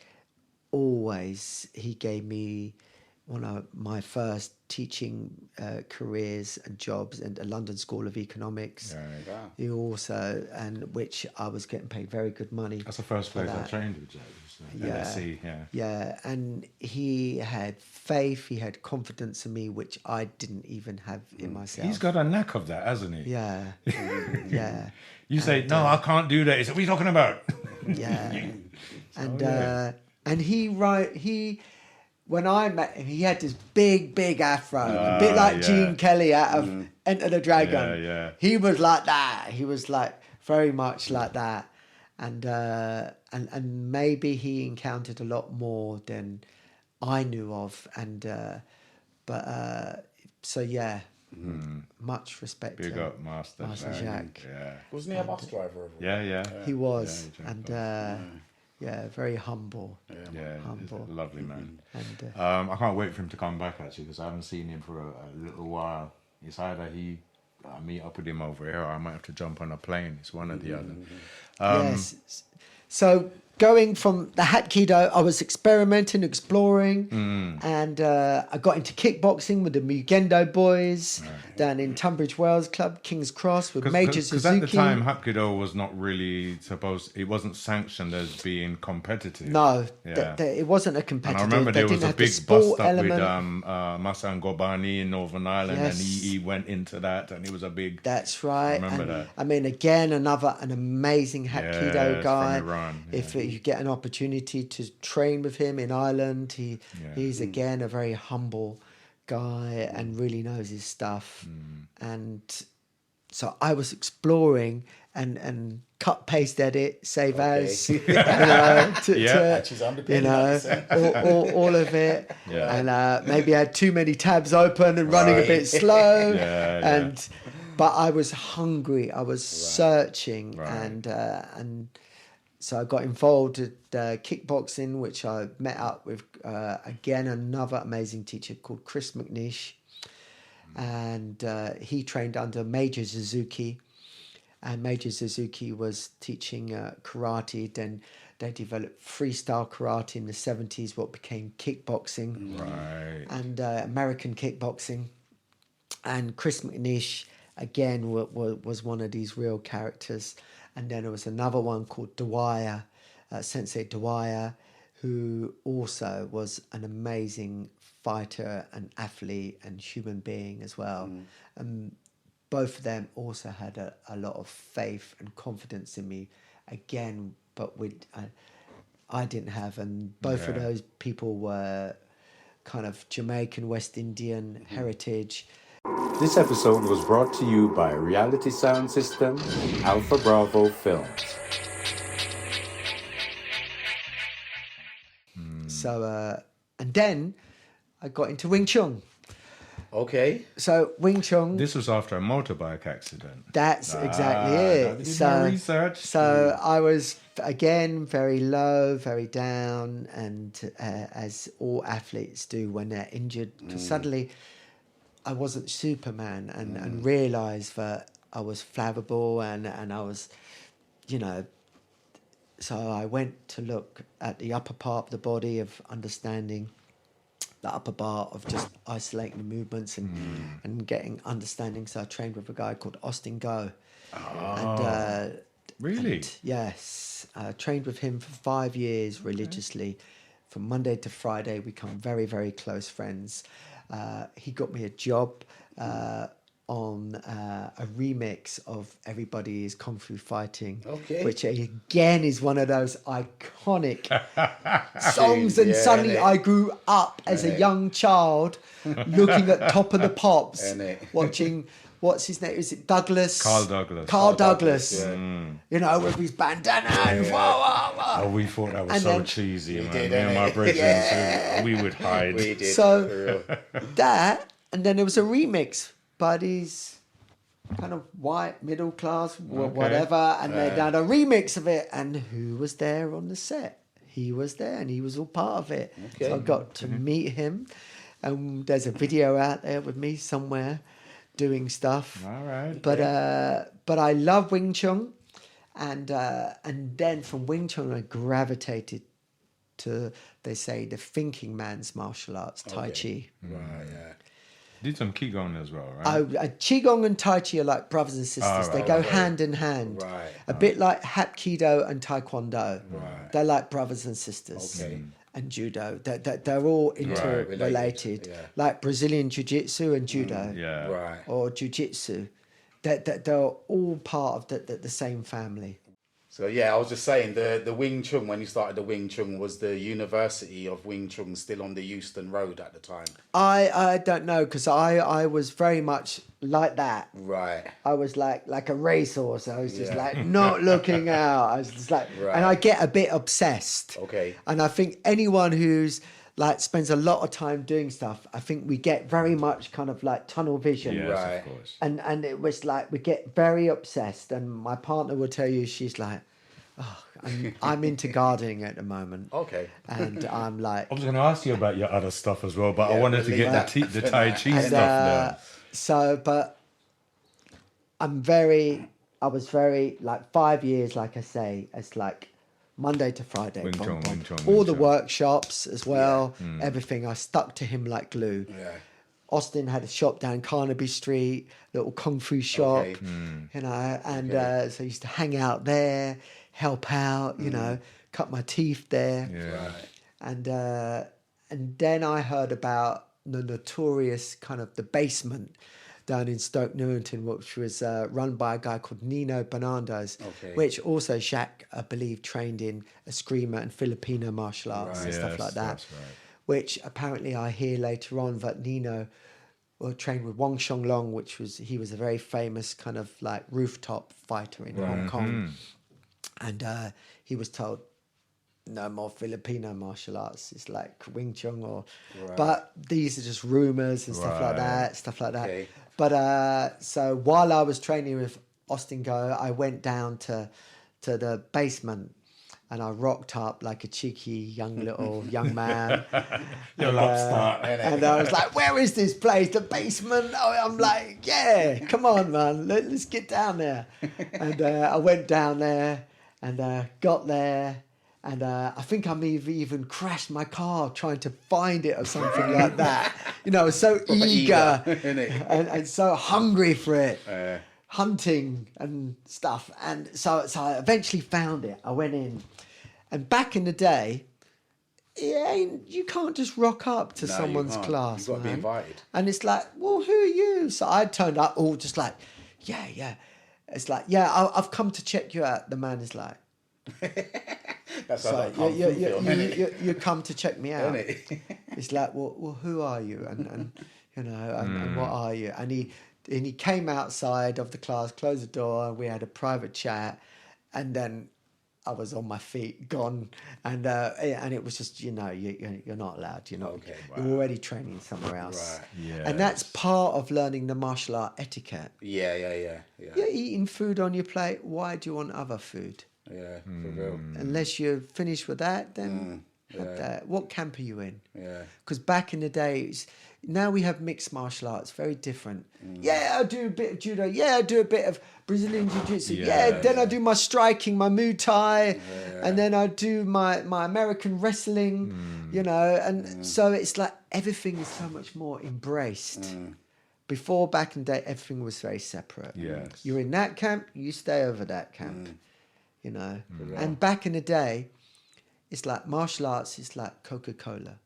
gave me one of my first teaching careers and jobs in the London School of Economics. Right. Wow. He also, and which I was getting paid very good money. That's the first place I that. trained with Jacques. Yeah. LSE, yeah. Yeah, and he had faith, he had confidence in me, which I didn't even have in myself. He's got a knack of that, hasn't he? Yeah, yeah. You say, no, I can't do that. He said, what are you talking about? Yeah, and he when I met him, he had this big afro, a bit like Gene Kelly out of Enter the Dragon. Yeah. He was like that. He was like very much like that, and maybe he encountered a lot more than I knew of, so yeah. Much respect Big to up Master Jacques. Yeah. Wasn't he a bus driver? Yeah. He was, Yeah, and very humble. Yeah, Humble. he's a lovely man. And I can't wait for him to come back, actually, because I haven't seen him for a little while. It's either I meet up with him over here, or I might have to jump on a plane. It's one or the other. yes. So going from the Hapkido, I was experimenting, exploring, and I got into kickboxing with the McGinlay boys down in Tunbridge Wells Club, King's Cross, with Major Suzuki. Because at the time, Hapkido was not really it wasn't sanctioned as being competitive. No, Yeah. it wasn't a And competitive. I remember they there was didn't a have the big sport bust up with element. Masan Gobani in Northern Ireland, Yes. and he went into that, and it was a big... That's right. I remember And, that. I mean, again, an amazing Hapkido Yes, from guy. Iran, If yeah. you get an opportunity to train with him in Ireland, he's again a very humble guy and really knows his stuff. And so I was exploring and cut, paste, edit, save as, She's underpinning all of it. Yeah. And maybe I had too many tabs open and running a bit slow. Yeah. But I was hungry. I was searching, and so I got involved with kickboxing, which I met up with again another amazing teacher called Chris McNish, and he trained under Major Suzuki, and Major Suzuki was teaching karate. Then They developed freestyle karate in the 70s, what became kickboxing. Right. And American kickboxing. And Chris McNish, again, was one of these real characters. And then there was another one called Dwyer, Sensei Dwyer, who also was an amazing fighter and athlete and human being as well. And both of them also had a lot of faith and confidence in me, again, but I didn't have. And both of those people were kind of Jamaican, West Indian heritage. This episode was brought to you by Reality Sound System and Alpha Bravo Films. So, and then I got into Wing Chun. Okay. So Wing Chun. This was after a motorbike accident. That's exactly I it. did my research. So I was, again, very low, very down, and as all athletes do when they're injured, because suddenly I wasn't Superman, and realised that I was flammable and I was, you know. So I went to look at the upper part of the body, of understanding the upper part, of just isolating the movements and getting understanding. So I trained with a guy called Austin Go. And, Really? and, yes. I trained with him for 5 years religiously. From Monday to Friday, we become very, very close friends. He got me a job on a remix of Everybody Is Kung Fu Fighting, which again is one of those iconic songs. And suddenly I grew up as a young child looking at Top of the Pops, watching, what's his name? Is it Douglas? Carl Douglas. Carl Douglas. You know, with his bandana and Oh, we thought that was And so then- cheesy, man. did, Me and my innit? brethren, we would hide. We did. So that, and then there was a remix by these kind of white middle class whatever, and they done a remix of it. And who was there on the set? He was there, and he was all part of it. So I got to meet him, and there's a video out there with me somewhere doing stuff. All right. But I love Wing Chun, and then from Wing Chun I gravitated to, they say, the thinking man's martial arts, Tai Chi. Right, yeah. Did some Qigong as well, right? Qigong and Tai Chi are like brothers and sisters. They go hand in hand. Right. A bit like Hapkido and Taekwondo. Right. They're like brothers and sisters. Okay. And Judo. They're all interrelated. Yeah. Like Brazilian Jiu-Jitsu and Judo. Yeah. Right. Or Jiu-Jitsu. They're all part of the same family. So yeah, I was just saying the Wing Chun, when you started the Wing Chun, was the University of Wing Chun still on the Euston Road at the time? I don't know, because I was very much like that. Right. I was like a racehorse. I was just like not looking out. I was just like, and I get a bit obsessed. Okay. And I think anyone who's like spends a lot of time doing stuff, I think we get very much kind of like tunnel vision. Yes, Right. of course. And it was like we get very obsessed. And my partner will tell you, she's like, oh, I'm into gardening at the moment. Okay. And I'm like, I was going to ask you about your other stuff as well, but I wanted to we'll get leave the that Tai for Chi now. stuff there. So, but I was very, like 5 years, like I say, it's like Monday to Friday. Wing Chun, Wing Chun, All Wing the Chun. workshops as well, everything. I stuck to him like glue. Yeah. Austin had a shop down Carnaby Street, little kung fu shop, Okay. you know, and so I used to hang out there, help out, you know, cut my teeth there. Yeah. Right. And then I heard about the notorious kind of the basement down in Stoke Newington, which was run by a guy called Nino Bernardes, Okay. which also Shaq, I believe, trained in Eskrima and Filipino martial arts and stuff Yes, like that. that's right. Which apparently I hear later on that Nino trained with Wong Shong Long, he was a very famous kind of like rooftop fighter in Hong Kong. And he was told, no more Filipino martial arts. It's like Wing Chun but these are just rumors and stuff like that. Okay. But so while I was training with Austin Go, I went down to the basement and I rocked up like a cheeky young man. You're an upstart. And I was like, where is this place? The basement? Oh, I'm like, yeah, come on, man. Let's get down there. And I went down there and got there. And I think I may have even crashed my car trying to find it or something like that. You know, I was so eager and so hungry for it, hunting and stuff. And so I eventually found it. I went in. And back in the day, you can't just rock up to someone's class. You've got to be invited. And it's like, well, who are you? So I turned up all just like, yeah. It's like, yeah, I've come to check you out. The man is like, That's so like kung fu film, isn't it? you come to check me out. Isn't it? It's like, well, who are you? And you know, and what are you? And he came outside of the class, closed the door, and we had a private chat. And then I was on my feet, gone, and it was just, you know, you're not allowed. You're not. Okay, You're already training somewhere else. Right. Yeah. And that's part of learning the martial art etiquette. Yeah. You're eating food on your plate. Why do you want other food? Yeah, for real. Unless you're finished with that, then have that. What camp are you in? Yeah. Because back in the days, now we have mixed martial arts, very different. Yeah, I do a bit of judo. Yeah, I do a bit of Brazilian jiu-jitsu. Then I do my striking, my Muay Thai, and then I do my American wrestling, you know. And so it's like everything is so much more embraced. Before, back in the day, everything was very separate. Yes. You're in that camp, you stay over that camp. You know, and back in the day, it's like martial arts is like Coca-Cola.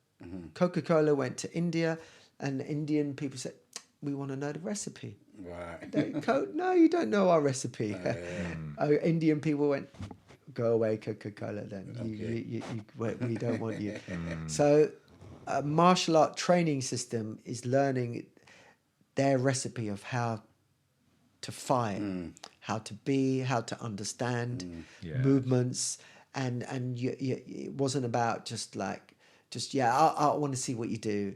Coca-Cola went to India, and Indian people said, "We want to know the recipe." Right. No, you don't know our recipe. Indian people went, "Go away, Coca-Cola. Then we don't want you." So, a martial art training system is learning their recipe of how to fight, how to be, how to understand movements, and it wasn't about just I want to see what you do,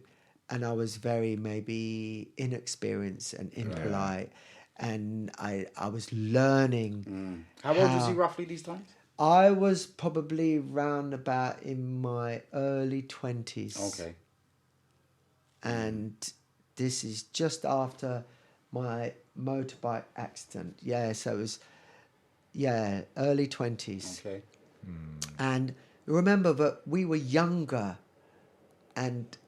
and I was very maybe inexperienced and impolite, and I was learning. How old was you roughly these times? I was probably round about in my early 20s. Okay. And this is just after my motorbike accident. So it was early 20s. Okay. And remember that we were younger, and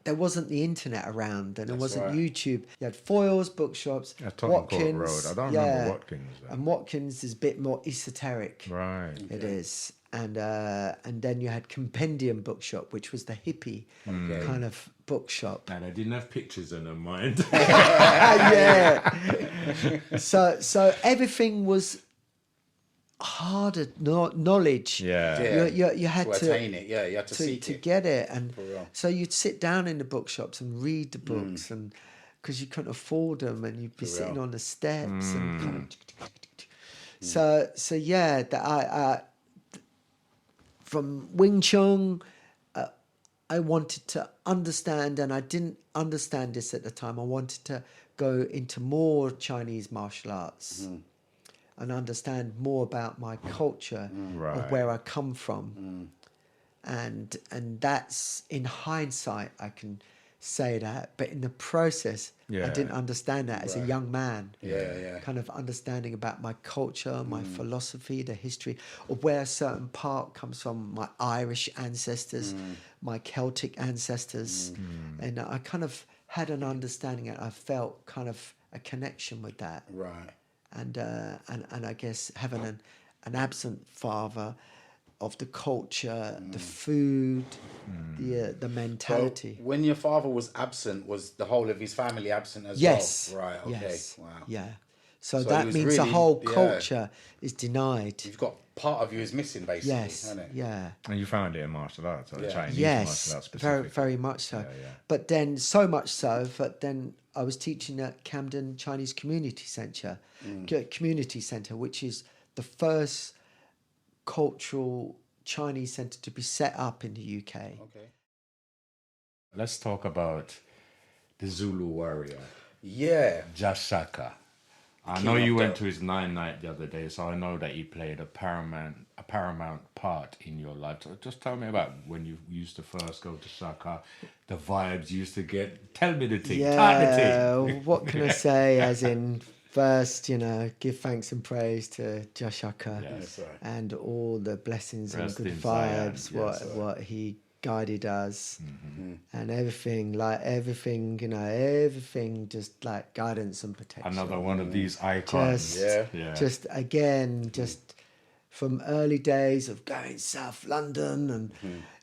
there wasn't the internet around, and there wasn't YouTube. You had Foyle's bookshops, Tottenham Court Watkins. Road. I don't remember Watkins. And Watkins is a bit more esoteric. Right. It is. And then you had Compendium Bookshop, which was the hippie kind of bookshop. And I didn't have pictures in mind. So everything was harder knowledge. Yeah. You had to attain it. Yeah, you had to seek to it. get it, and For real. so you'd sit down in the bookshops and read the books, and because you couldn't afford them, and you'd be sitting on the steps and kind of. So that I from Wing Chun, I wanted to understand, and I didn't understand this at the time. I wanted to go into more Chinese martial arts and understand more about my culture of where I come from. And that's, in hindsight, I can say that, but in the process, I didn't understand that as a young man. Kind of understanding about my culture, my philosophy, the history of where a certain part comes from, my Irish ancestors, my Celtic ancestors, and I kind of had an understanding, and I felt kind of a connection with that. Right. And I guess having an absent father, of the culture, the food, the mentality. Well, when your father was absent, was the whole of his family absent as Yes. well? Right. Okay. Yes. Wow. Yeah. So So that he was means the really- whole yeah. culture is denied. You've got part of you is missing, basically. Yes. Hasn't it? Yeah. And you found it in martial arts, or Yeah. Chinese Yes. martial arts Very, specifically. very much so. Yeah. But then so much so that then I was teaching at Camden Chinese Community Centre, which is the first cultural Chinese centre to be set up in the UK. Okay. Let's talk about the Zulu warrior, Yeah. Jashaka. I know you went to his 9-night the other day, so I know that he played a paramount part in your life. So just tell me about when you used to first go to Shaka, the vibes you used to get. Tell me the thing. Start the thing. What can I say? As in, first, give thanks and praise to Jashaka Yes. Right. and all the blessings Rest and good in Zion, vibes, yes. what he guided us Mm-hmm. and everything, everything just like guidance and protection. Another one of these icons. Just again, just from early days of going South London and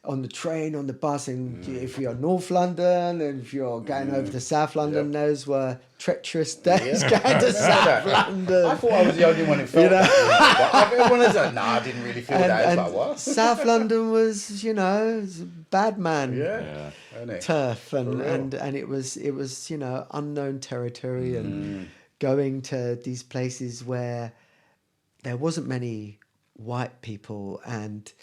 on the train, on the bus, and if you're North London and if you're going over to South London, those were treacherous days going to South London. I thought I was the only one who felt that. But everyone is like, nah, I didn't really feel that. It's like, what? South London was, was bad man Yeah. Isn't it? turf, and real. it was unknown territory, and going to these places where there wasn't many white people, and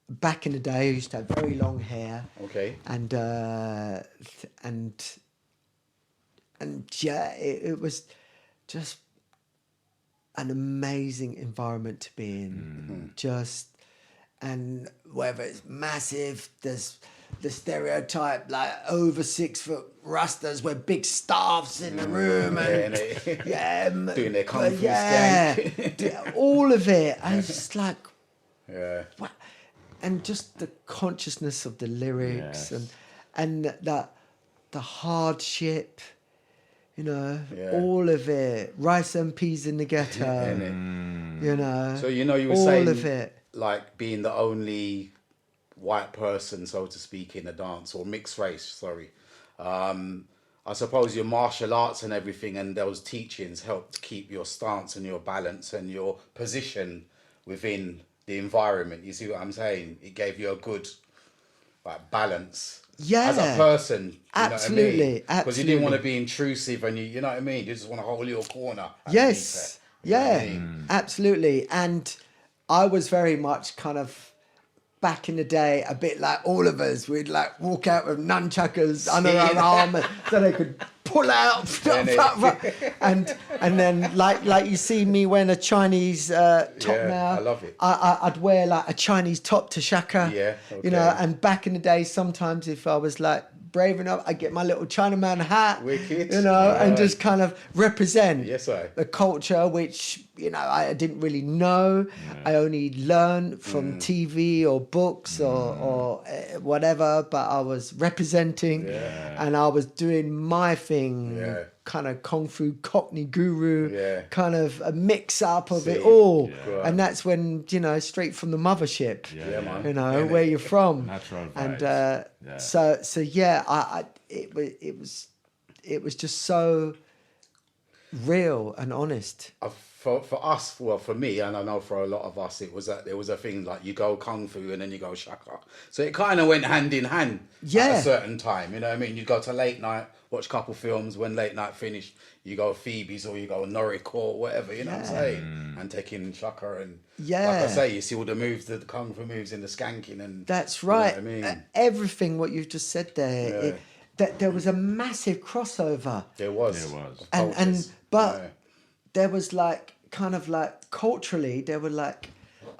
back in the day I used to have very long hair, Okay. and yeah, it was just an amazing environment to be in. And whether it's massive, there's the stereotype like over 6 foot rastas with big staffs in the room, and Doing their kung fu skank. All of it. I was just like, Yeah. wow. And just the consciousness of the lyrics, Yes. and that the hardship, Yeah. all of it. Rice and peas in the ghetto, So you were all saying of it. like being the only white person, so to speak, in the dance, or mixed race. Sorry. I suppose your martial arts and everything, and those teachings helped keep your stance and your balance and your position within the environment. You see what I'm saying? It gave you a good balance. Yeah. As a person, Absolutely, because you didn't want to absolutely. be intrusive, and you know what I mean. You just want to hold your corner. Yes, You know what I yeah, mean? absolutely. And I was very much kind of back in the day, a bit like all of us. We'd like walk out with nunchuckers under our arm so they could pull out, and then like you see me wearing a Chinese top now. I love it. I'd wear like a Chinese top to Shaka. Yeah, okay. And back in the day, sometimes if I was like brave enough, I'd get my little Chinaman hat. Wicked. And Right. just kind of represent Yes, I. the culture, which I didn't really know. I only learned from TV or books or whatever, but I was representing, and I was doing my thing. Yeah. Kind of kung fu cockney guru, Yeah. kind of a mix up of it See. all. Yeah. And that's when straight from the mothership, Yeah, man. where you're from. Natural And vibes. so yeah, it was just so real and honest. For us, well, for me, and I know for a lot of us, it was a thing like you go kung fu and then you go shaka. So it kind of went hand in hand at Yeah. a certain time. You know what I mean? You go to late night, watch a couple films. When late night finished, you go Phoebe's or you go Norwich or whatever. You know what I'm saying? And taking shaka and like I say, you see all the moves, the kung fu moves in the skanking and That's right. You know what I mean? Everything what you've just said there, Yeah. that there was a massive crossover. There was. There was. of And cultures. but Yeah. there was like kind of like culturally they were like,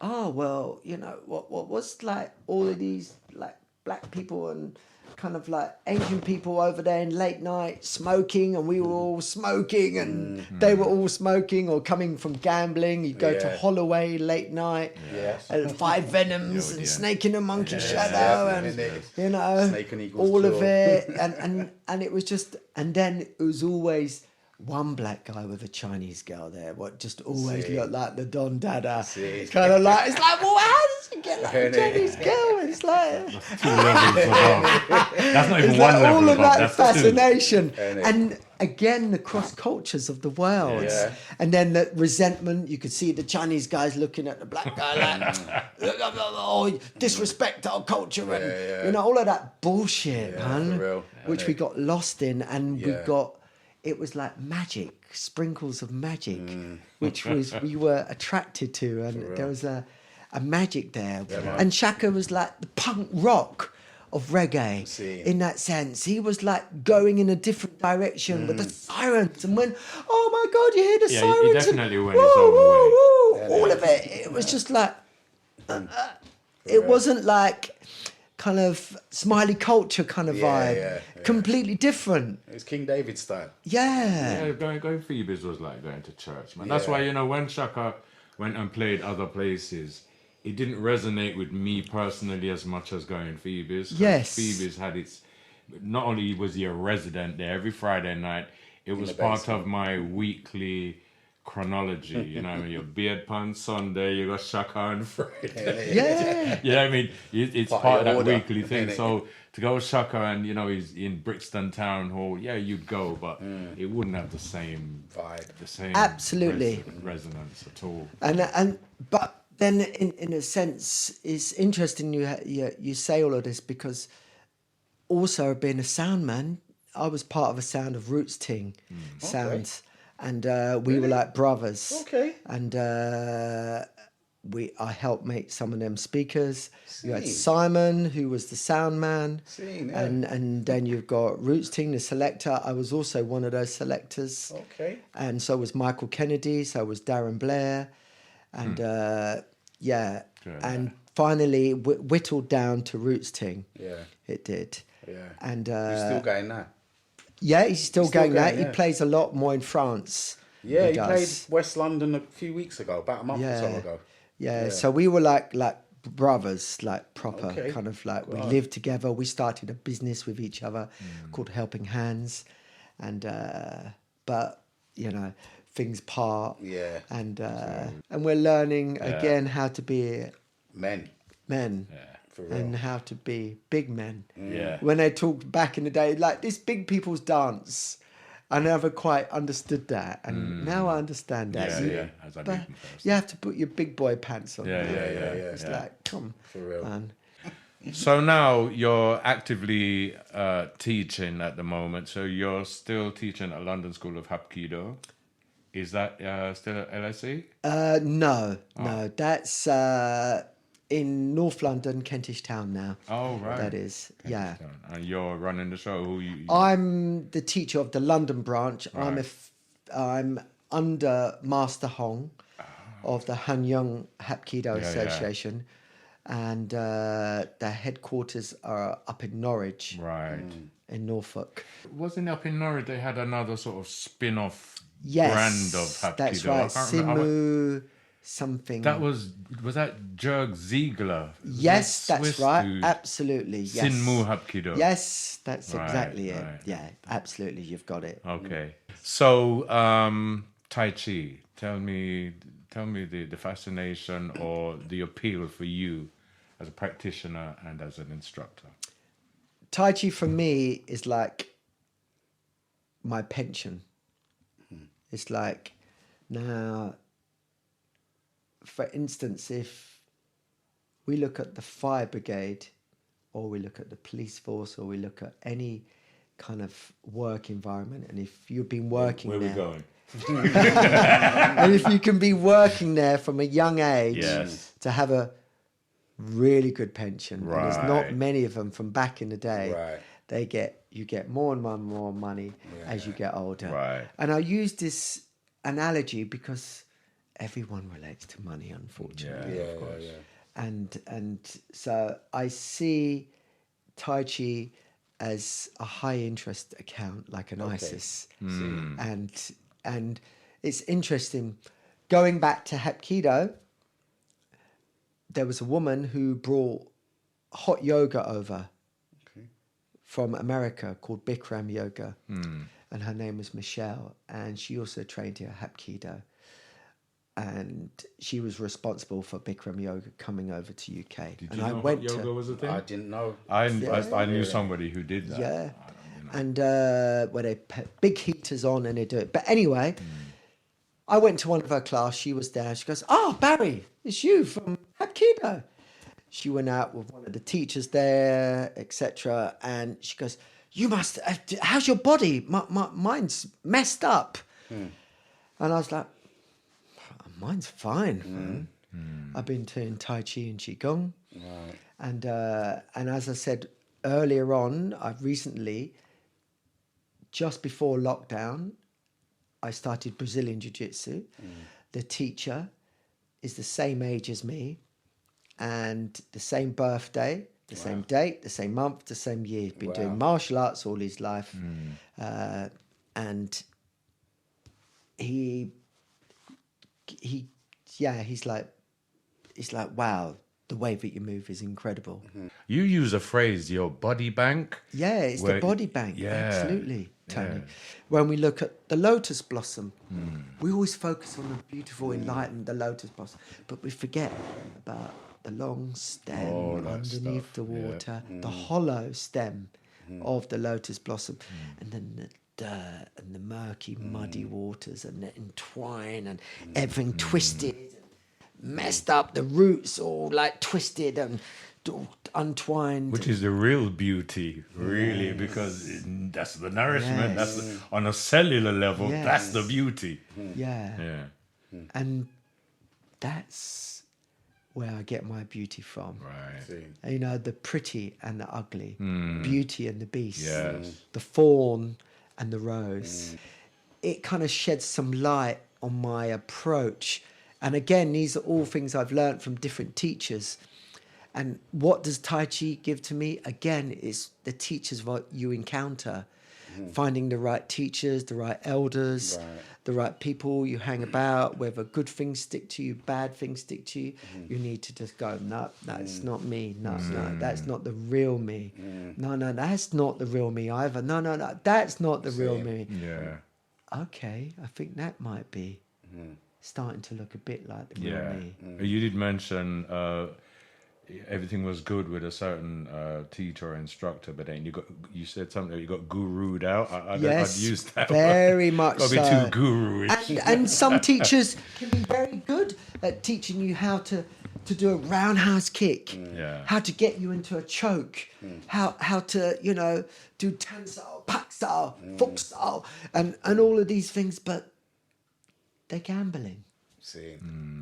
oh well, what was like all of these like black people and kind of like Asian people over there in late night smoking, and we were all smoking, and they were all smoking or coming from gambling. You go to Yeah. Holloway late night, Yes. and Five Venoms and yeah. Snake in a Monkey Shadow, Yeah, and innit? Snake and Eagle's all of Claw. it, and it was just, and then it was always one black guy with a Chinese girl there, what just always See. looked like the Don Dada. See. Kind of like, it's like, well, how does she get like a Innit? Chinese girl? It's like, 2 levels above. That's not even it's one like level all of above. that That's fascination. Innit? And again, the cross cultures of the world. Yeah. And then the resentment, you could see the Chinese guys looking at the black guy like, oh, disrespect our culture, and all of that bullshit, man, for real. which we got lost in, and we Yeah. got, it was like magic, sprinkles of magic, which was we were attracted to, and there was a magic there. man. And Shaka was like the punk rock of reggae See. in that sense. He was like going in a different direction with the sirens, and when, oh my God, you hear the Yeah, he sirens, definitely and went his own way. all of it. It was just like, it wasn't like kind of smiley culture kind of vibe. Yeah. Completely different. It's King David style. Yeah. Yeah, going Phoebe's was like going to church, man. That's why, when Shaka went and played other places, it didn't resonate with me personally as much as going Phoebe's. 'Cause Yes. Phoebe's had its, not only was he a resident there every Friday night, it was the part basement. of my weekly chronology. Your beard pun Sunday, you got Shaka on Friday. Yeah. You know what I mean? It's Part part of of your that order, weekly thing. innit? So to go with Shaka and, he's in Brixton Town Hall, yeah, you'd go, but it wouldn't have the same Vibe. the same Absolutely. resonance at all. But then in a sense, it's interesting you say all of this, because also being a sound man, I was part of a sound of Roots Ting sounds, and we were like brothers. Okay. And I helped make some of them speakers. You had See. Simon, who was the sound man, See, yeah. and then you've got Roots Ting, the selector. I was also one of those selectors. Okay. And so was Michael Kennedy. So was Darren Blair, and and finally whittled down to Roots Ting. Yeah. It did. Yeah. And You're still going now. yeah, he's still still going that. going, He yeah. plays a lot more in France. Yeah, he played does. West London a few weeks ago, about a month or so ago. Yeah, so we were like brothers, like proper, Okay. kind of like we lived together. We started a business with each other called Helping Hands, and but things part. Yeah. And we're learning again how to be Men. men. For real. And how to be big men. Yeah. When they talked back in the day, like this big people's dance, I never quite understood that, and now I understand that. Yeah, as I But did first. you have to put your big boy pants on. Yeah. It's like, come For real. man. So now you're actively teaching at the moment. So you're still teaching at London School of Hapkido. Is that still at LSE? No, that's in North London, Kentish Town now. Oh, right. That is, yeah. And you're running the show. Who you? I'm the teacher of the London branch. I'm under Master Hong of the Hanyang Hapkido Association, and the headquarters are up in Norwich, Right. in Norfolk. Wasn't up in Norwich they had another sort of spin-off Yes, brand of Hapkido? that's right. I can't remember. Simu something. That was that Jörg Ziegler? Yes, that's Swiss right. dude? Absolutely. Yes. Sinmu Hapkido. Yes, that's Right, exactly it. right. Yeah, absolutely. You've got it. Okay. So Tai Chi. Tell me the fascination or the appeal for you as a practitioner and as an instructor. Tai Chi for me is like my pension. It's like, now, for instance, if we look at the fire brigade, or we look at the police force, or we look at any kind of work environment, and if you've been working Where we there, going? and if you can be working there from a young age, Yes. to have a really good pension, and there's not Right. many of them from back in the day. Right. You get more and more money as you get older. Right. And I use this analogy because everyone relates to money, unfortunately. Yeah, yeah, yeah. And so I see Tai Chi as a high interest account, like an ISIS. And it's interesting. Going back to Hapkido, there was a woman who brought hot yoga over from America called Bikram Yoga. And her name was Michelle. And she also trained here at Hapkido. And she was responsible for Bikram Yoga coming over to UK. Did and you I know went hot yoga to was a thing? I didn't know. I knew somebody who did that. yeah, and where they put big heaters on and they do it. But anyway, I went to one of her class. She was there. She goes, "Oh, Barry, it's you from Hapkido." She went out with one of the teachers there, etc. And she goes, "You must. How's your body? Mine's messed up." And I was like, "Mine's fine, man. I've been doing Tai Chi and Qigong." Right. And as I said earlier on, I've recently, just before lockdown, I started Brazilian Jiu-Jitsu. The teacher is the same age as me and the same birthday, the same date, the same month, the same year. He's been doing martial arts all his life. And he's like, wow, the way that you move is incredible. You use a phrase, your body bank. Yeah, it's the body bank. Yeah, Absolutely, Tony. When we look at the lotus blossom, we always focus on the beautiful, enlightened, the lotus blossom, but we forget about the long stem underneath the water, the hollow stem of the lotus blossom, and then the dirt and the murky, muddy waters, and the entwine and everything twisted, messed up, the roots all like twisted and untwined. Which is the real beauty, really, because that's the nourishment. Yes. That's on a cellular level. Yes. That's the beauty. Yeah. And that's where I get my beauty from. Right. You know, the pretty and the ugly, Beauty and the Beast, Yes. the fawn and the rose. It kind of sheds some light on my approach. And again, these are all things I've learned from different teachers. And what does Tai Chi give to me? Again, it's the teachers what you encounter. Finding the right teachers, the right elders, the right people you hang about, whether good things stick to you, bad things stick to you, you need to just go, no, that's not me. No, that's not the real me. No, that's not the real me either. No, that's not the real me. Yeah. Okay, I think that might be starting to look a bit like the real me. You did mention everything was good with a certain teacher or instructor, but then you said something, you got guru'd out. I'd use that very word. much Got to be so. too guru-ish. And some teachers can be very good at teaching you how to do a roundhouse kick, how to get you into a choke, how to, you know, do tan style, pak style, fook style, and all of these things, but they're gambling.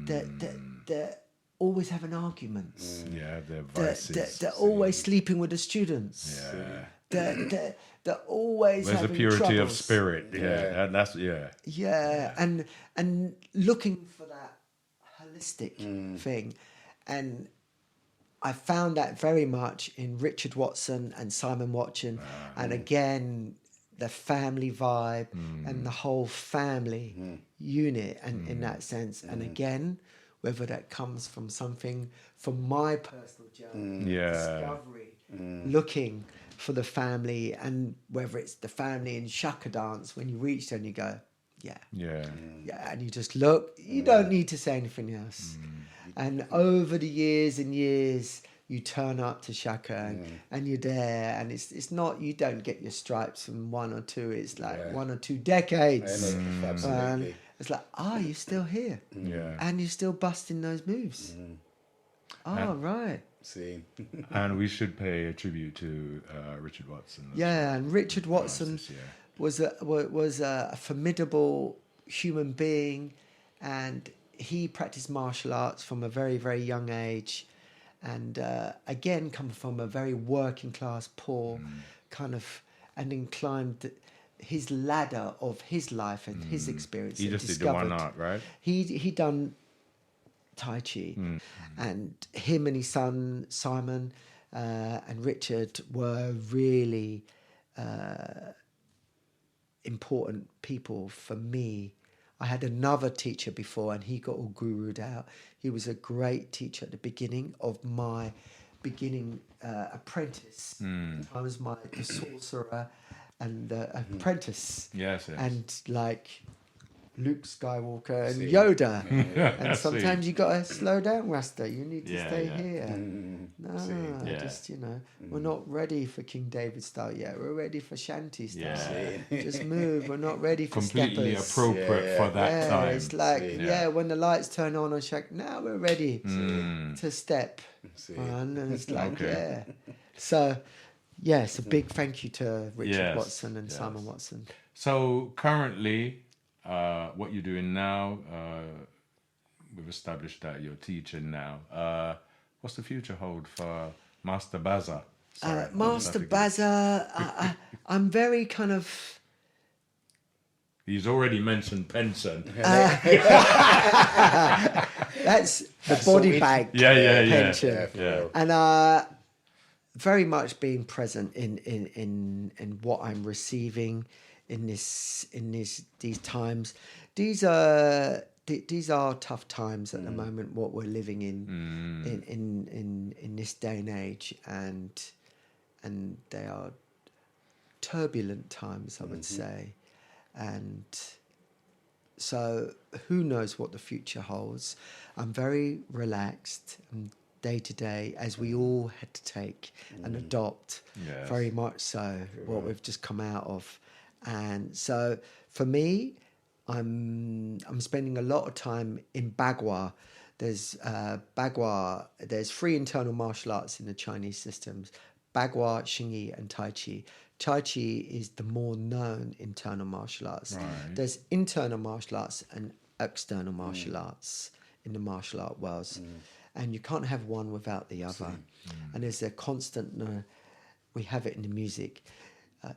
They're always having arguments. They're vices. They're always sleeping with the students. They're always There's a having purity of troubles. spirit. And that's and looking for that holistic thing. And I found that very much in Richard Watson and Simon Watson. And again, the family vibe and the whole family unit, and in that sense. And again, whether that comes from something from my personal journey, discovery, looking for the family, and whether it's the family in Shaka dance, when you reach there and you go, and you just look, you don't need to say anything else. And over the years and years, you turn up to Shaka and you're there, and it's not, you don't get your stripes from 1 or 2, it's like 1 or 2 decades. Absolutely. It's like, you're still here. And you're still busting those moves. Right. See. And we should pay a tribute to Richard Watson. And Richard Watson was a formidable human being, and he practiced martial arts from a very, very young age. And again, come from a very working class, poor kind of, and then climbed his ladder of his life and his experience. He just did the one art, right? He done Tai Chi, and him and his son Simon and Richard were really important people for me. I had another teacher before, and he got all guru'd out. He was a great teacher at the beginning of my apprentice. I was the sorcerer and the apprentice. And like Luke Skywalker and Yoda. And sometimes you got to slow down, Rasta. You need to stay here. Just, we're not ready for King David style yet. We're ready for Shanti style. Just move. We're not ready for completely steppers. appropriate for that time. It's like, when the lights turn on Shak, now we're ready to step. And it's like, So, it's a big thank you to Richard Watson and Simon Watson. So currently, what you're doing now, we've established that you're teaching now. What's the future hold for Master Baza? Master Baza, I'm very kind of... He's already mentioned pension. That's the body bag pension. Yeah. And very much being present in what I'm receiving in these times. These are tough times at the moment. What we're living in this day and age, and they are turbulent times, I would say, and so who knows what the future holds. I'm very relaxed and day to day, as we all had to take and adopt, very much so, what we've just come out of. And so for me, I'm spending a lot of time in Bagua. There's there's 3 internal martial arts in the Chinese systems: Bagua, Xingyi, and Tai Chi. Tai Chi is the more known internal martial arts. Right. There's internal martial arts and external martial arts in the martial art worlds. And you can't have one without the other. And there's a constant, we have it in the music,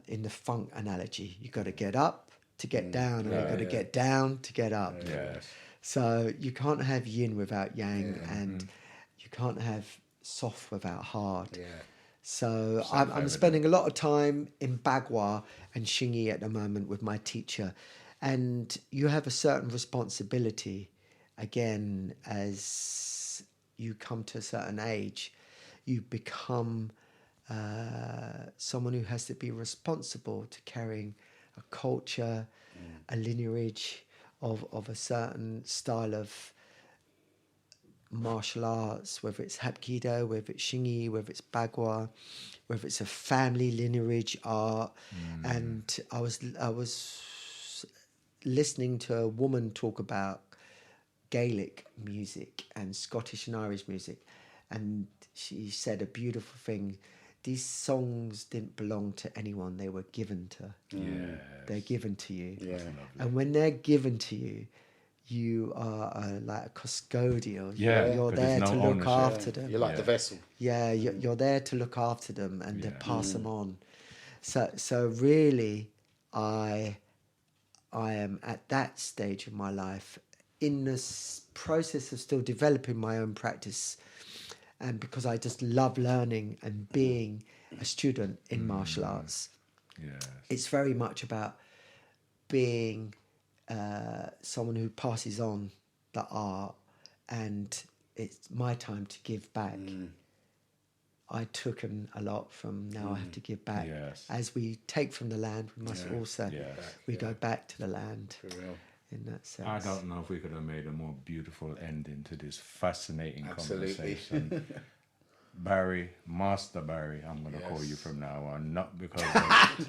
in the funk analogy. You got to get up to get down, and you got to get down to get up. Yes. So you can't have yin without yang, and you can't have soft without hard. Yeah. So I'm spending a lot of time in Bagua and Xingyi at the moment with my teacher. And you have a certain responsibility, again, as you come to a certain age, you become someone who has to be responsible to carrying a culture, a lineage of a certain style of martial arts, whether it's Hapkido, whether it's Xingyi, whether it's Bagua, whether it's a family lineage art. And I was listening to a woman talk about Gaelic music and Scottish and Irish music, and she said a beautiful thing. These songs didn't belong to anyone; they were given to. They're given to you. Yeah. And when they're given to you, you are like a custodial. Yeah, You're 'cause there there's to no look ownership. after them. You're like the vessel. Yeah, you're there to look after them and to pass them on. So really, I am at that stage of my life in this process of still developing my own practice, and because I just love learning and being a student in martial arts. Yes. It's very much about being someone who passes on the art, and it's my time to give back. I took a lot from, now I have to give back. Yes. As we take from the land, we must also we go back to the land. For real. In that sense. I don't know if we could have made a more beautiful ending to this fascinating Absolutely. conversation. Barry, Master Barry, I'm going to call you from now on, not because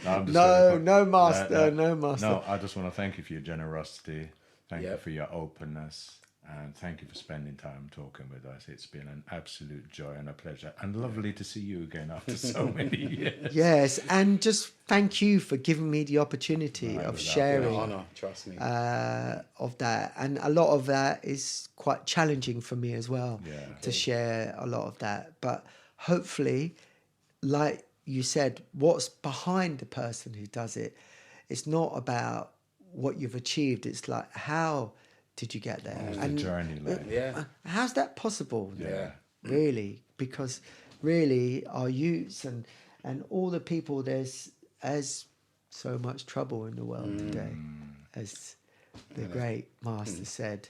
No master. No, I just want to thank you for your generosity. Thank you Yep. for your openness, and thank you for spending time talking with us. It's been an absolute joy and a pleasure, and lovely to see you again after so many years. Yes, and just thank you for giving me the opportunity of sharing Honor, trust me. of that. And a lot of that is quite challenging for me as well, to share a lot of that. But hopefully, like you said, what's behind the person who does it, it's not about what you've achieved. It's like, how did you get there? What's the journey like? How's that possible? Yeah. Really, because really our youths and all the people, there's so much trouble in the world today, as the great master said.